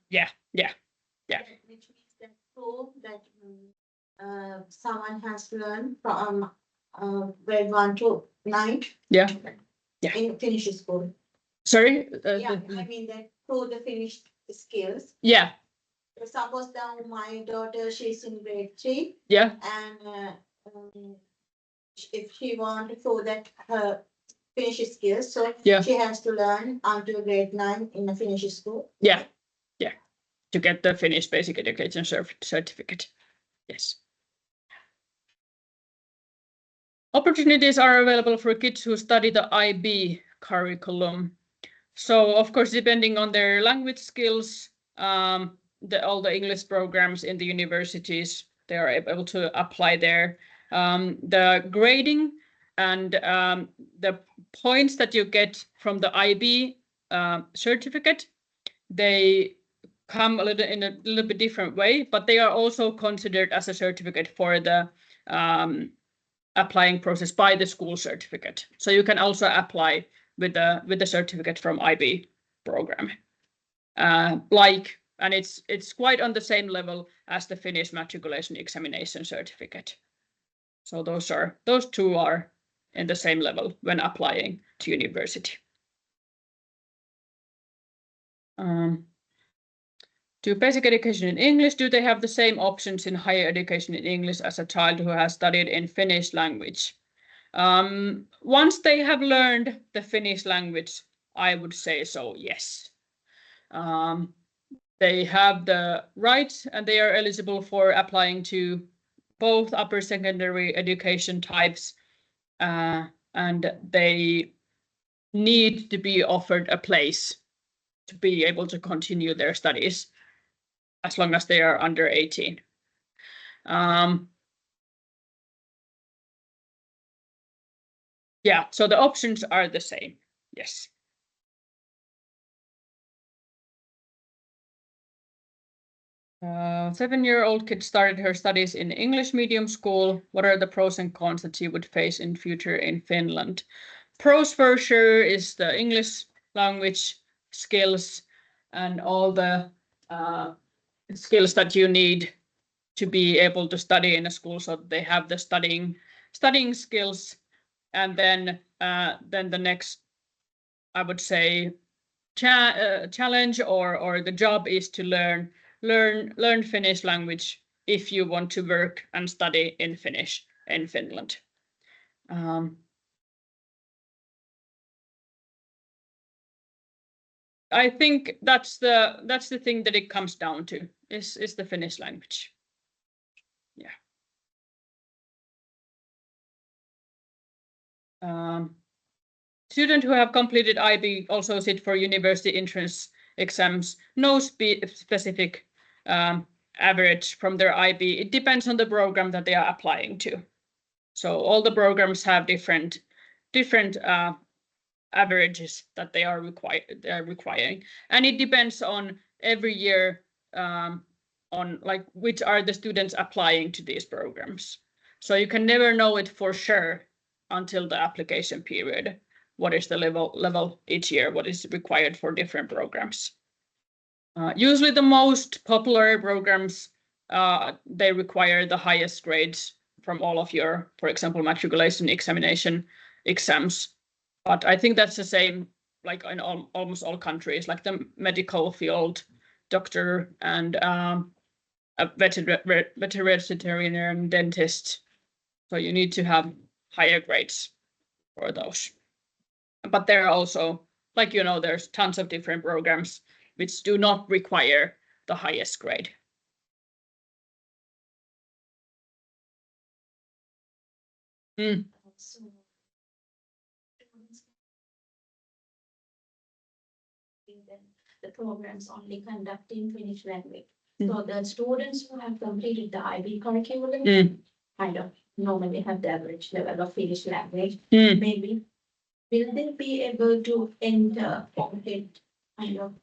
Yeah. Which means that proof that someone has learned from grade 1 to 9. Yeah. In Finnish school. Sorry. I mean that prove the Finnish skills. Yeah. Suppose now my daughter, she's in grade 3. Yeah. And if she want to show that her Finnish skills, so she has to learn until grade 9 in a Finnish school. Yeah. To get the Finnish basic education certificate. Yes. Opportunities are available for kids who study the IB curriculum. So of course, depending on their language skills, all the English programs in the universities, they are able to apply there. The grading and the points that you get from the IB certificate, they come in a little bit different way, but they are also considered as a certificate for the applying process by the school certificate. So you can also apply with the certificate from IB program. And it's quite on the same level as the Finnish matriculation examination certificate. So those two are in the same level when applying to university. Do basic education in English, do they have the same options in higher education in English as a child who has studied in Finnish language? Once they have learned the Finnish language, I would say so, yes. They have the right and they are eligible for applying to both upper secondary education types, and they need to be offered a place to be able to continue their studies as long as they are under 18. Yeah, so the options are the same. Yes. A 7-year-old kid started her studies in English medium school. What are the pros and cons that she would face in future in Finland? Pros for sure is the English language skills and all the skills that you need to be able to study in a school, so they have the studying skills. And then the next, I would say, challenge or the job is to learn Finnish language if you want to work and study in Finnish in Finland. I think that's the thing that it comes down to is the Finnish language. Yeah. Students who have completed IB also sit for university entrance exams. No specific average from their IB. It depends on the program that they are applying to. So all the programs have different averages that they are requiring, and it depends on every year on like which are the students applying to these programs. So you can never know it for sure until the application period. What is the level each year? What is required for different programs? Usually the most popular programs, they require the highest grades from all of your, for example, matriculation examination exams. But I think that's the same like in almost all countries, like the medical field, doctor and a veterinarian dentist. So you need to have higher grades for those. But there are also, like, there's tons of different programs which do not require the highest grade. The programs only conduct in Finnish language. So the students who have completed the IB curriculum kind of normally have the average level of Finnish language. Maybe will they be able to enter it kind of?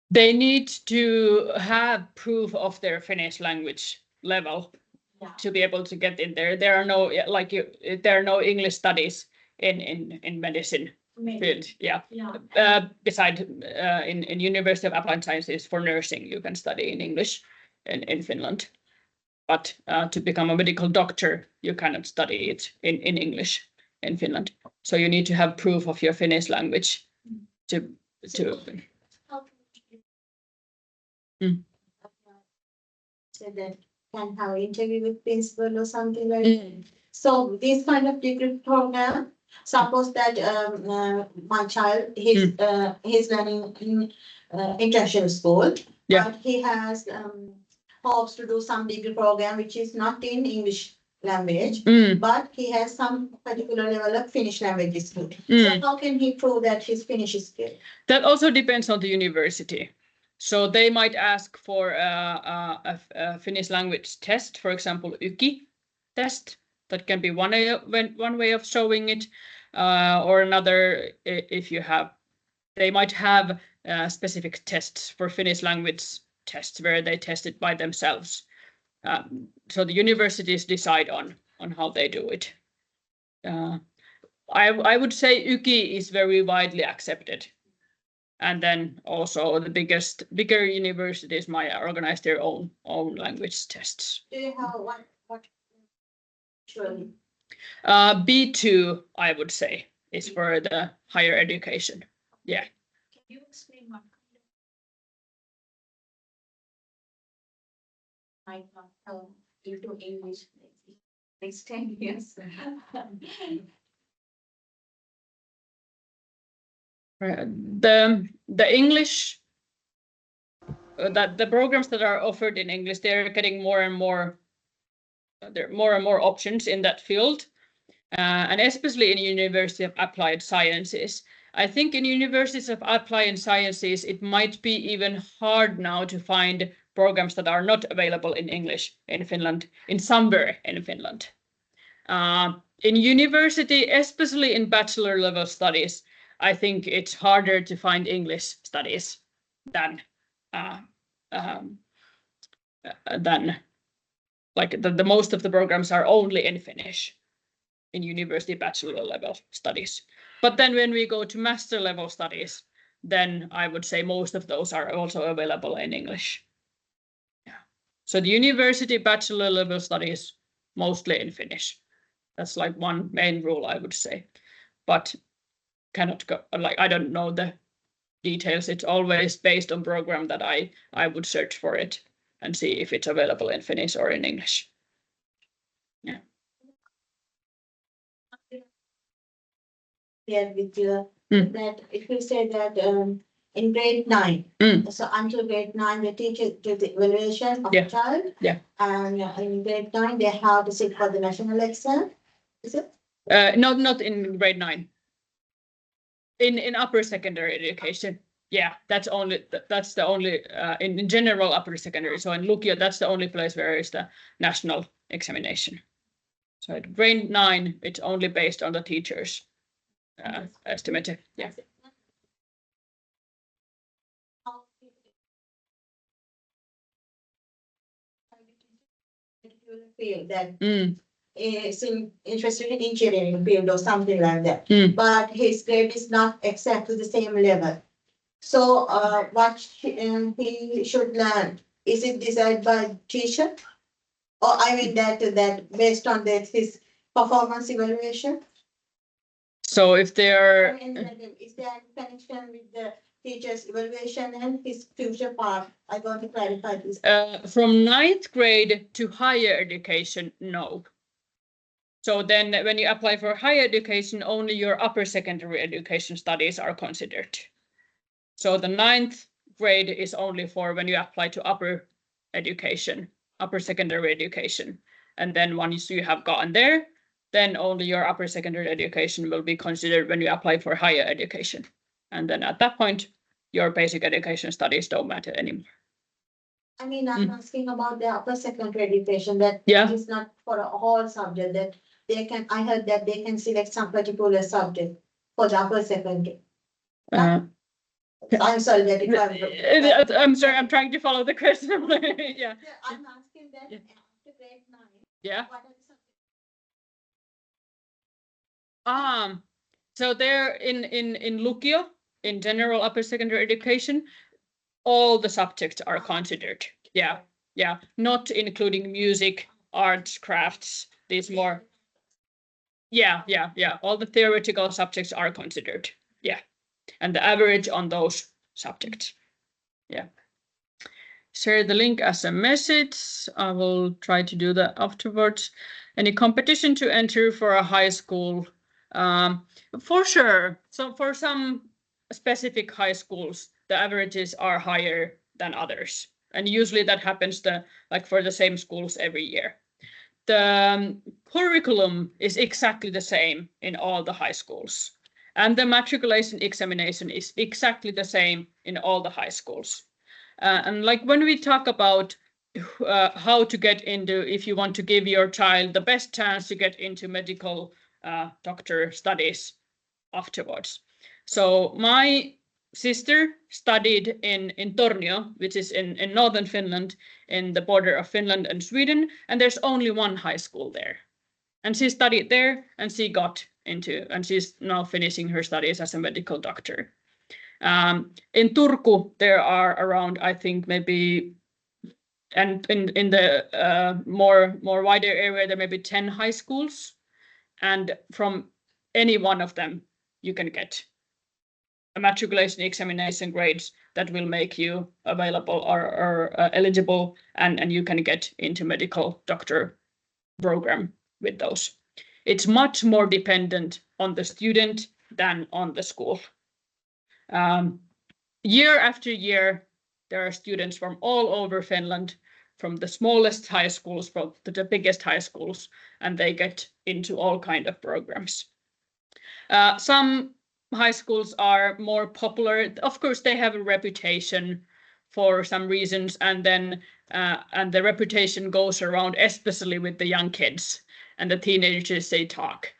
They need to have proof of their Finnish language level to be able to get in there. There are no there are no English studies in medicine field. Beside in University of Applied Sciences for nursing, you can study in English in Finland. But to become a medical doctor, you cannot study it in English in Finland. So you need to have proof of your Finnish language to. So that can have an interview with principal or something like that. So this kind of degree program, suppose that my child he's learning in international school, but he has hopes to do some degree program which is not in English language, but he has some particular level of Finnish language skill. So how can he prove that his Finnish is good? That also depends on the university. So they might ask for a Finnish language test, for example, YKI test. That can be one way of showing it, or another if you have. They might have specific tests for Finnish language tests where they test it by themselves. So the universities decide on how they do it. I would say YKI is very widely accepted. And then also the bigger universities might organize their own language tests. Do you have what? Surely. B2, I would say, is for the higher education. Yeah. Can you explain what kind of might not into English next 10 years? The English, that the programs that are offered in English, they're getting more and more. There are more and more options in that field, and especially in University of Applied Sciences. I think in Universities of Applied Sciences, it might be even hard now to find programs that are not available in English in Finland, in somewhere in Finland. In university, especially in bachelor level studies, I think it's harder to find English studies than like the most of the programs are only in Finnish in university bachelor level studies. But then when we go to master level studies, then I would say most of those are also available in English. Yeah. So the university bachelor level studies mostly in Finnish. That's like one main rule, I would say. But cannot go, like, I don't know the details. It's always based on program that I would search for it and see if it's available in Finnish or in English. Yeah. Yeah, with you that if you say that in grade 9, so until grade 9, the teacher do the evaluation of the child. Yeah. And in grade 9, they have to sit for the national exam. Is it? Not in grade 9. In upper secondary education. Yeah, that's the only in general upper secondary. So in Lukio, that's the only place where is the national examination. So at grade 9, it's only based on the teacher's estimate. Yeah. Feel that is interested in engineering field or something like that, but his grade is not exactly the same level. So what he should learn, is it decided by teacher, or I mean that based on his performance evaluation? So if they are, is there any connection with the teacher's evaluation and his future path? I want to clarify this. From 9th grade to higher education, no. So then when you apply for higher education, only your upper secondary education studies are considered. So the 9th grade is only for when you apply to upper education, upper secondary education. And then once you have gotten there, then only your upper secondary education will be considered when you apply for higher education. And then at that point, your basic education studies don't matter anymore. I mean, I'm asking about the upper secondary education, that is not for a whole subject, that they can, I heard that they can select some particular subject for the upper secondary. I'm sorry that I'm sorry, I'm trying to follow the question. Yeah. I'm asking that after grade 9. Yeah. What are the subjects? So there in Lukio, in general upper secondary education, all the subjects are considered. Yeah. Not including music, arts, crafts, these more. Yeah. All the theoretical subjects are considered. Yeah. And the average on those subjects. Yeah. Share the link as a message. I will try to do that afterwards. Any competition to enter for a high school? For sure. So for some specific high schools, the averages are higher than others. And usually that happens for the same schools every year. The curriculum is exactly the same in all the high schools. And the matriculation examination is exactly the same in all the high schools. And like when we talk about how to get into, if you want to give your child the best chance to get into medical doctor studies afterwards. So my sister studied in Tornio, which is in northern Finland, in the border of Finland and Sweden, and there's only one high school there. And she studied there, and she got into, and she's now finishing her studies as a medical doctor. In Turku, there are around, I think maybe, and in the more wider area, there may be 10 high schools, and from any one of them, you can get a matriculation examination grades that will make you available or eligible, and you can get into medical doctor program with those. It's much more dependent on the student than on the school. Year after year, there are students from all over Finland, from the smallest high schools to the biggest high schools, and they get into all kinds of programs. Some high schools are more popular. Of course, they have a reputation for some reasons, and then and the reputation goes around, especially with the young kids. and the teenagers, they talk.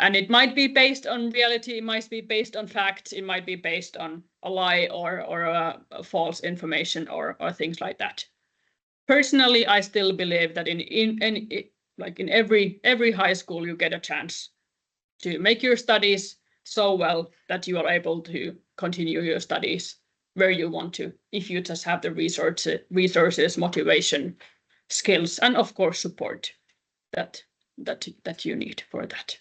And it might be based on reality, it might be based on facts, it might be based on a lie or false information or things like that. Personally, I still believe that in every high school you get a chance to make your studies so well that you are able to continue your studies where you want to, if you just have the resources, motivation, skills, and of course support that you need for that.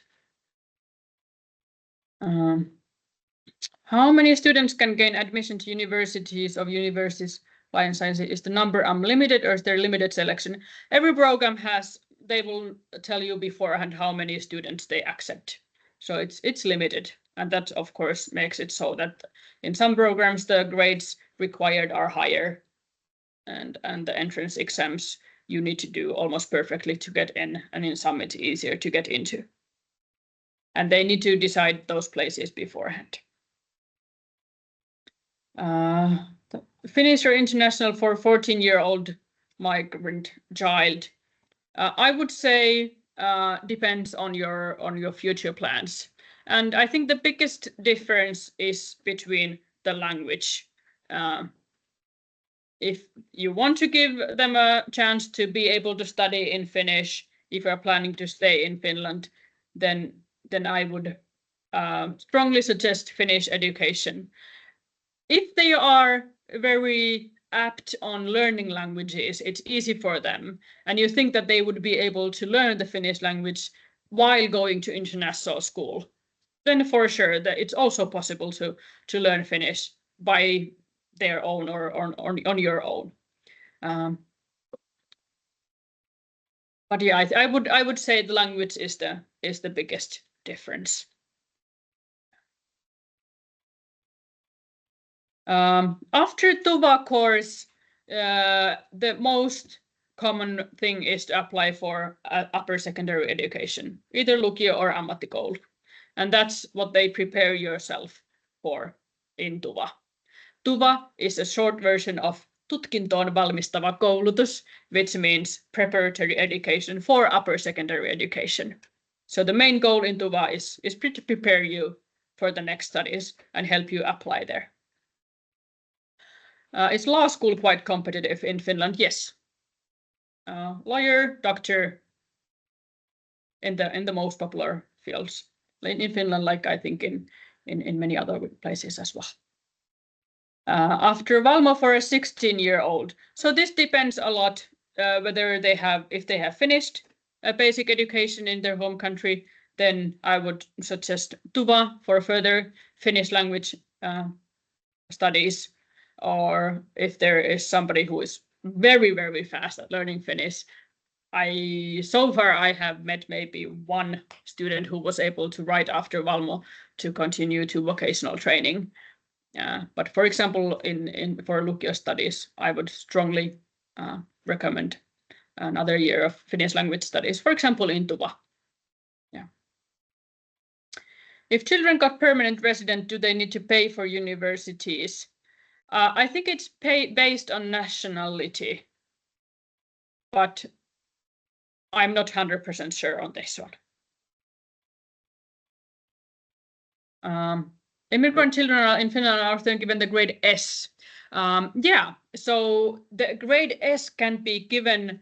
How many students can gain admission to universities Life Sciences? Is the number unlimited or is there limited selection? Every program they will tell you beforehand how many students they accept. So it's limited. And that of course makes it so that in some programs the grades required are higher and the entrance exams you need to do almost perfectly to get in, and in some it's easier to get into. And they need to decide those places beforehand. Finnish or international for 14-year-old migrant child? I would say depends on your future plans. And I think the biggest difference is between the language. If you want to give them a chance to be able to study in Finnish, if you're planning to stay in Finland, then I would strongly suggest Finnish education. If they are very apt on learning languages, it's easy for them, and you think that they would be able to learn the Finnish language while going to international school, then for sure that it's also possible to learn Finnish by their own or on your own. But yeah, I would say the language is the biggest difference. After TUVA course, the most common thing is to apply for upper secondary education, either lukio or ammattikoulu. And that's what they prepare yourself for in TUVA. TUVA is a short version of tutkintoon valmistava koulutus, which means preparatory education for upper secondary education. So the main goal in TUVA is to prepare you for the next studies and help you apply there. Is law school quite competitive in Finland? Yes. Lawyer, doctor, in the most popular fields in Finland, like I think in many other places as well. After VALMO for a 16-year-old. So this depends a lot whether if they have finished a basic education in their home country, then I would suggest TUVA for further Finnish language studies. Or if there is somebody who is very, very fast at learning Finnish. So far I have met maybe one student who was able to right after VALMO to continue to vocational training. But for example, for lukio studies, I would strongly recommend another year of Finnish language studies, for example, in TUVA. Yeah. If children got permanent resident, do they need to pay for universities? I think it's based on nationality, but I'm not 100% sure on this one. Immigrant children in Finland are often given the grade S. Yeah, so the grade S can be given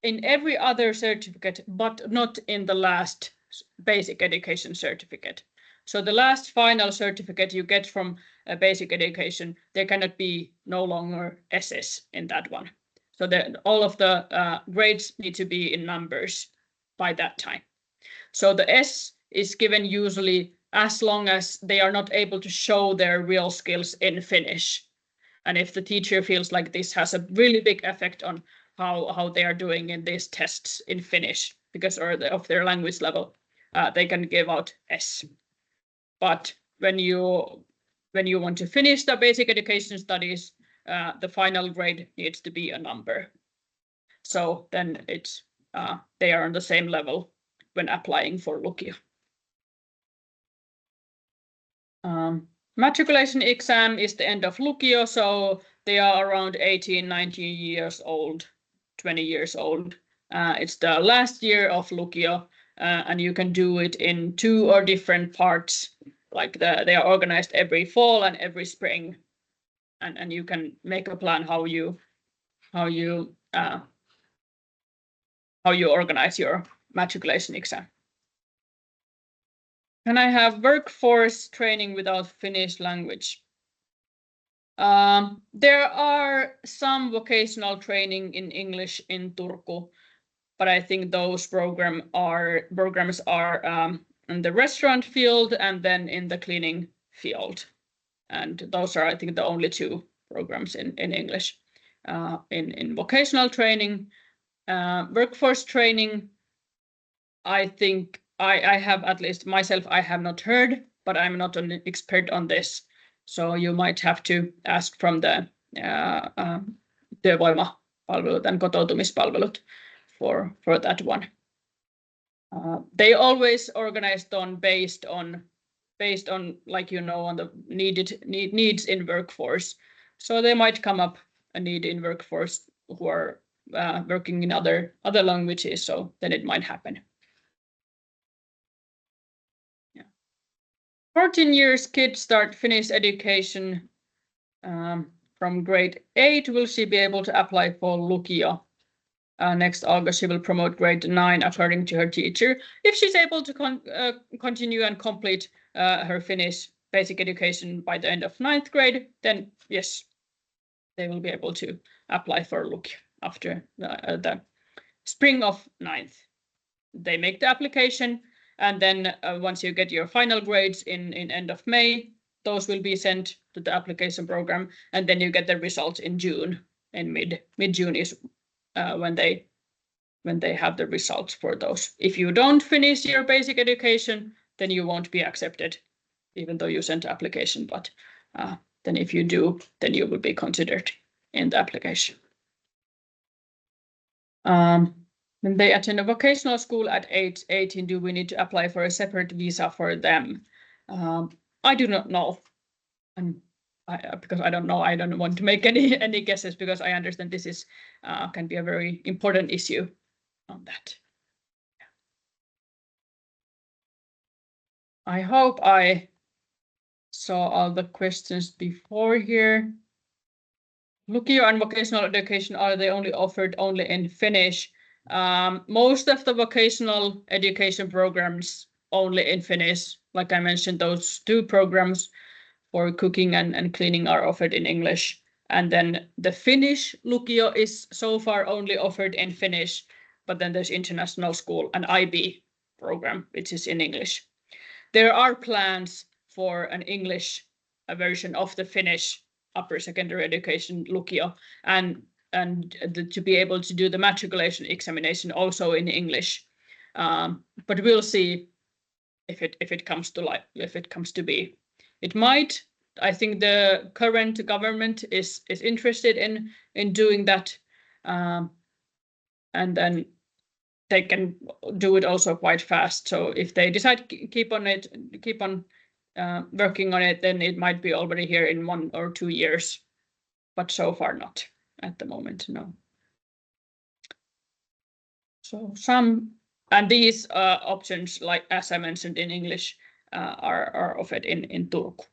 in every other certificate, but not in the last basic education certificate. So the last final certificate you get from a basic education, there cannot be no longer S's in that one. So all of the grades need to be in numbers by that time. So the S is given usually as long as they are not able to show their real skills in Finnish. And if the teacher feels like this has a really big effect on how they are doing in these tests in Finnish because of their language level, they can give out S. But when you want to finish the basic education studies, the final grade needs to be a number. So then they are on the same level when applying for lukio. Matriculation exam is the end of lukio, so they are around 18, 19 years old, 20 years old. It's the last year of Lukio, and you can do it in 2 or different parts. Like they are organized every fall and every spring, and you can make a plan how you organize your matriculation exam. Can I have workforce training without Finnish language? There are some vocational training in English in Turku, but I think those programs are in the restaurant field and then in the cleaning field. And those are, I think, the only 2 programs in English. In vocational training, workforce training, I think I have, at least myself, I have not heard, but I'm not an expert on this. So you might have to ask from the työvoimapalvelut and kotoutumispalvelut for that one. They always organized based on like on the needs in workforce. So they might come up a need in workforce who are working in other languages. So then it might happen. 14 years kids start Finnish education from grade 8. Will she be able to apply for Lukio? Next August, she will promote grade 9 according to her teacher. If she's able to continue and complete her Finnish basic education by the end of 9th grade, then yes, they will be able to apply for Lukio after the spring of 9th. They make the application, and then once you get your final grades in end of May, those will be sent to the application program, and then you get the results in June. And mid-June is when they have the results for those. If you don't finish your basic education, then you won't be accepted, even though you sent the application. But then if you do, then you will be considered in the application. When they attend a vocational school at age 18, do we need to apply for a separate visa for them? I do not know. Because I don't know, I don't want to make any guesses, because I understand this is can be a very important issue on that. I hope I saw all the questions before here. Lukio and vocational education, are they only offered in Finnish? Most of the vocational education programs only in Finnish. Like I mentioned, those 2 programs for cooking and cleaning are offered in English. And then the Finnish Lukio is so far only offered in Finnish, but then there's international school and IB program, which is in English. There are plans for an English version of the Finnish upper secondary education Lukio, and to be able to do the matriculation examination also in English. But we'll see if it comes to be. It might. I think the current government is interested in doing that, and then they can do it also quite fast. So if they decide keep on working on it, then it might be already here in 1 or 2 years. But so far not at the moment, no. So and these options, like as I mentioned in English, are offered in Turku.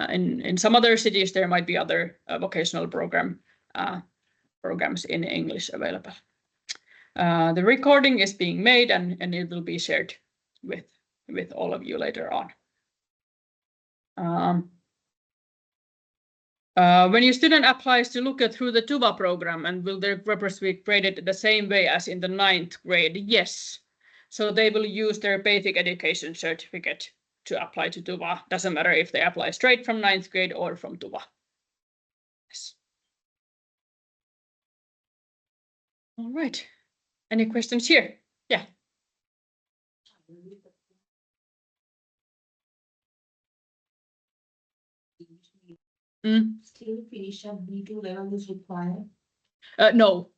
In some other cities, there might be other vocational programs in English available. The recording is being made, and it will be shared with all of you later on. When your student applies to Lukio through the TUVA program, and will their papers be graded the same way as in the 9th grade? Yes. So they will use their basic education certificate to apply to TUVA. Doesn't matter if they apply straight from 9th grade or from TUVA. Yes. All right. Any questions here? Yeah. Still Finnish at B2 level is required? No.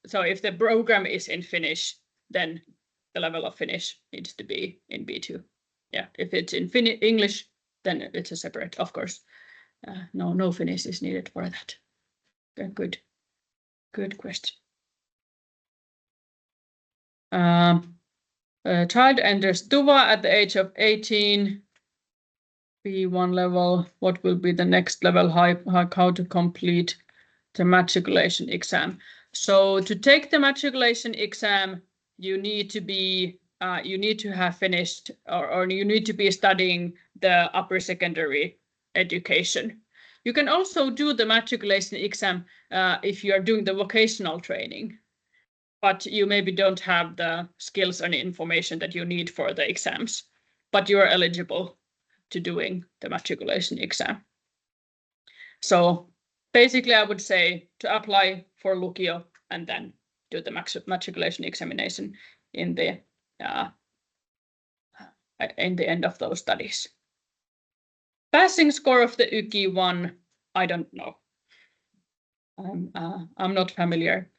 So if the program is in Finnish, then the level of Finnish needs to be in B2. Yeah, if it's in English, then it's a separate, of course. No Finnish is needed for that. Good question. A child enters TUVA at the age of 18. B1 level. What will be the next level? How to complete the matriculation exam? So to take the matriculation exam, you need to have finished or you need to be studying the upper secondary education. You can also do the matriculation exam if you are doing the vocational training, but you maybe don't have the skills and information that you need for the exams, but you are eligible to doing the matriculation exam. So basically, I would say to apply for Lukio and then do the matriculation examination in the end of those studies. Passing score of the YKI 1, I don't know. I'm not familiar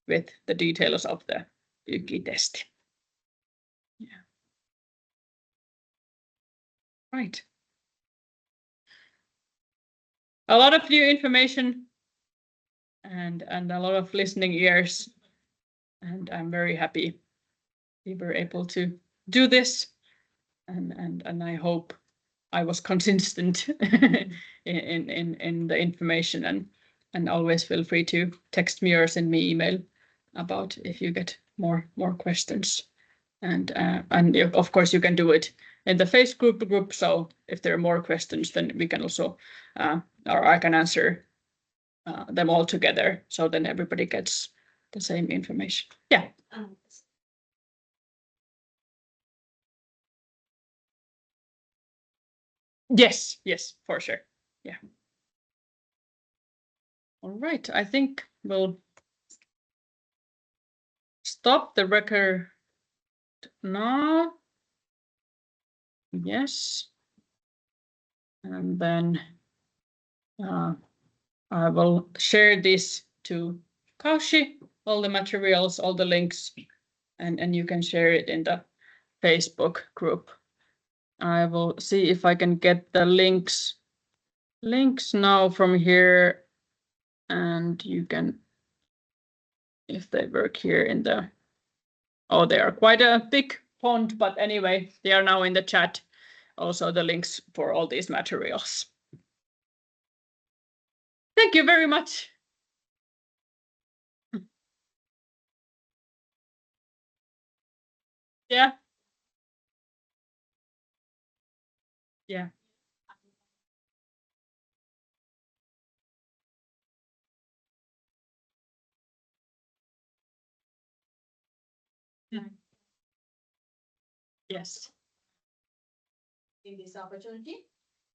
with the details of the YKI test. Yeah. Right. A lot of new information and a lot of listening ears. And I'm very happy we were able to do this. And I hope I was consistent in the information, and always feel free to text me or send me email about if you get more questions. And of course you can do it in the Facebook group. So if there are more questions, then we can also or I can answer them all together. So then everybody gets the same information. Yeah. Yes, for sure. Yeah. All right, I think we'll stop the record now. Yes. And then I will share this to Kaushi, all the materials, all the links, and you can share it in the Facebook group. I will see if I can get the links now from here, and you can, if they work here in the, oh, they are quite a big font, but anyway, they are now in the chat, also the links for all these materials. Thank you very much. Yeah. Yeah. Yes. In this opportunity.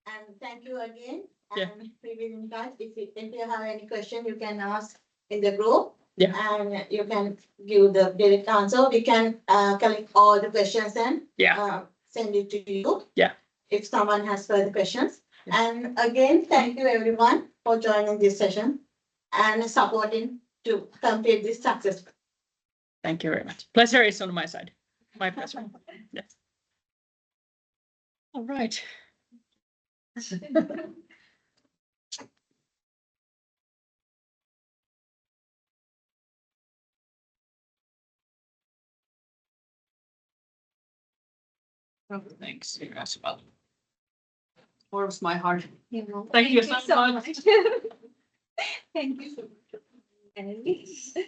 And thank you again. Yeah. And we will in touch. If you have any question, you can ask in the group. Yeah. And you can give the direct answer. We can collect all the questions and send it to you. Yeah. If someone has further questions. Yeah. And again, thank you everyone for joining this session and supporting to complete this successfully. Thank you very much. Pleasure is on my side. My pleasure. Yes. All right. Oh, thanks. You as well. Warms my heart. Thank you so much. Thank you so much.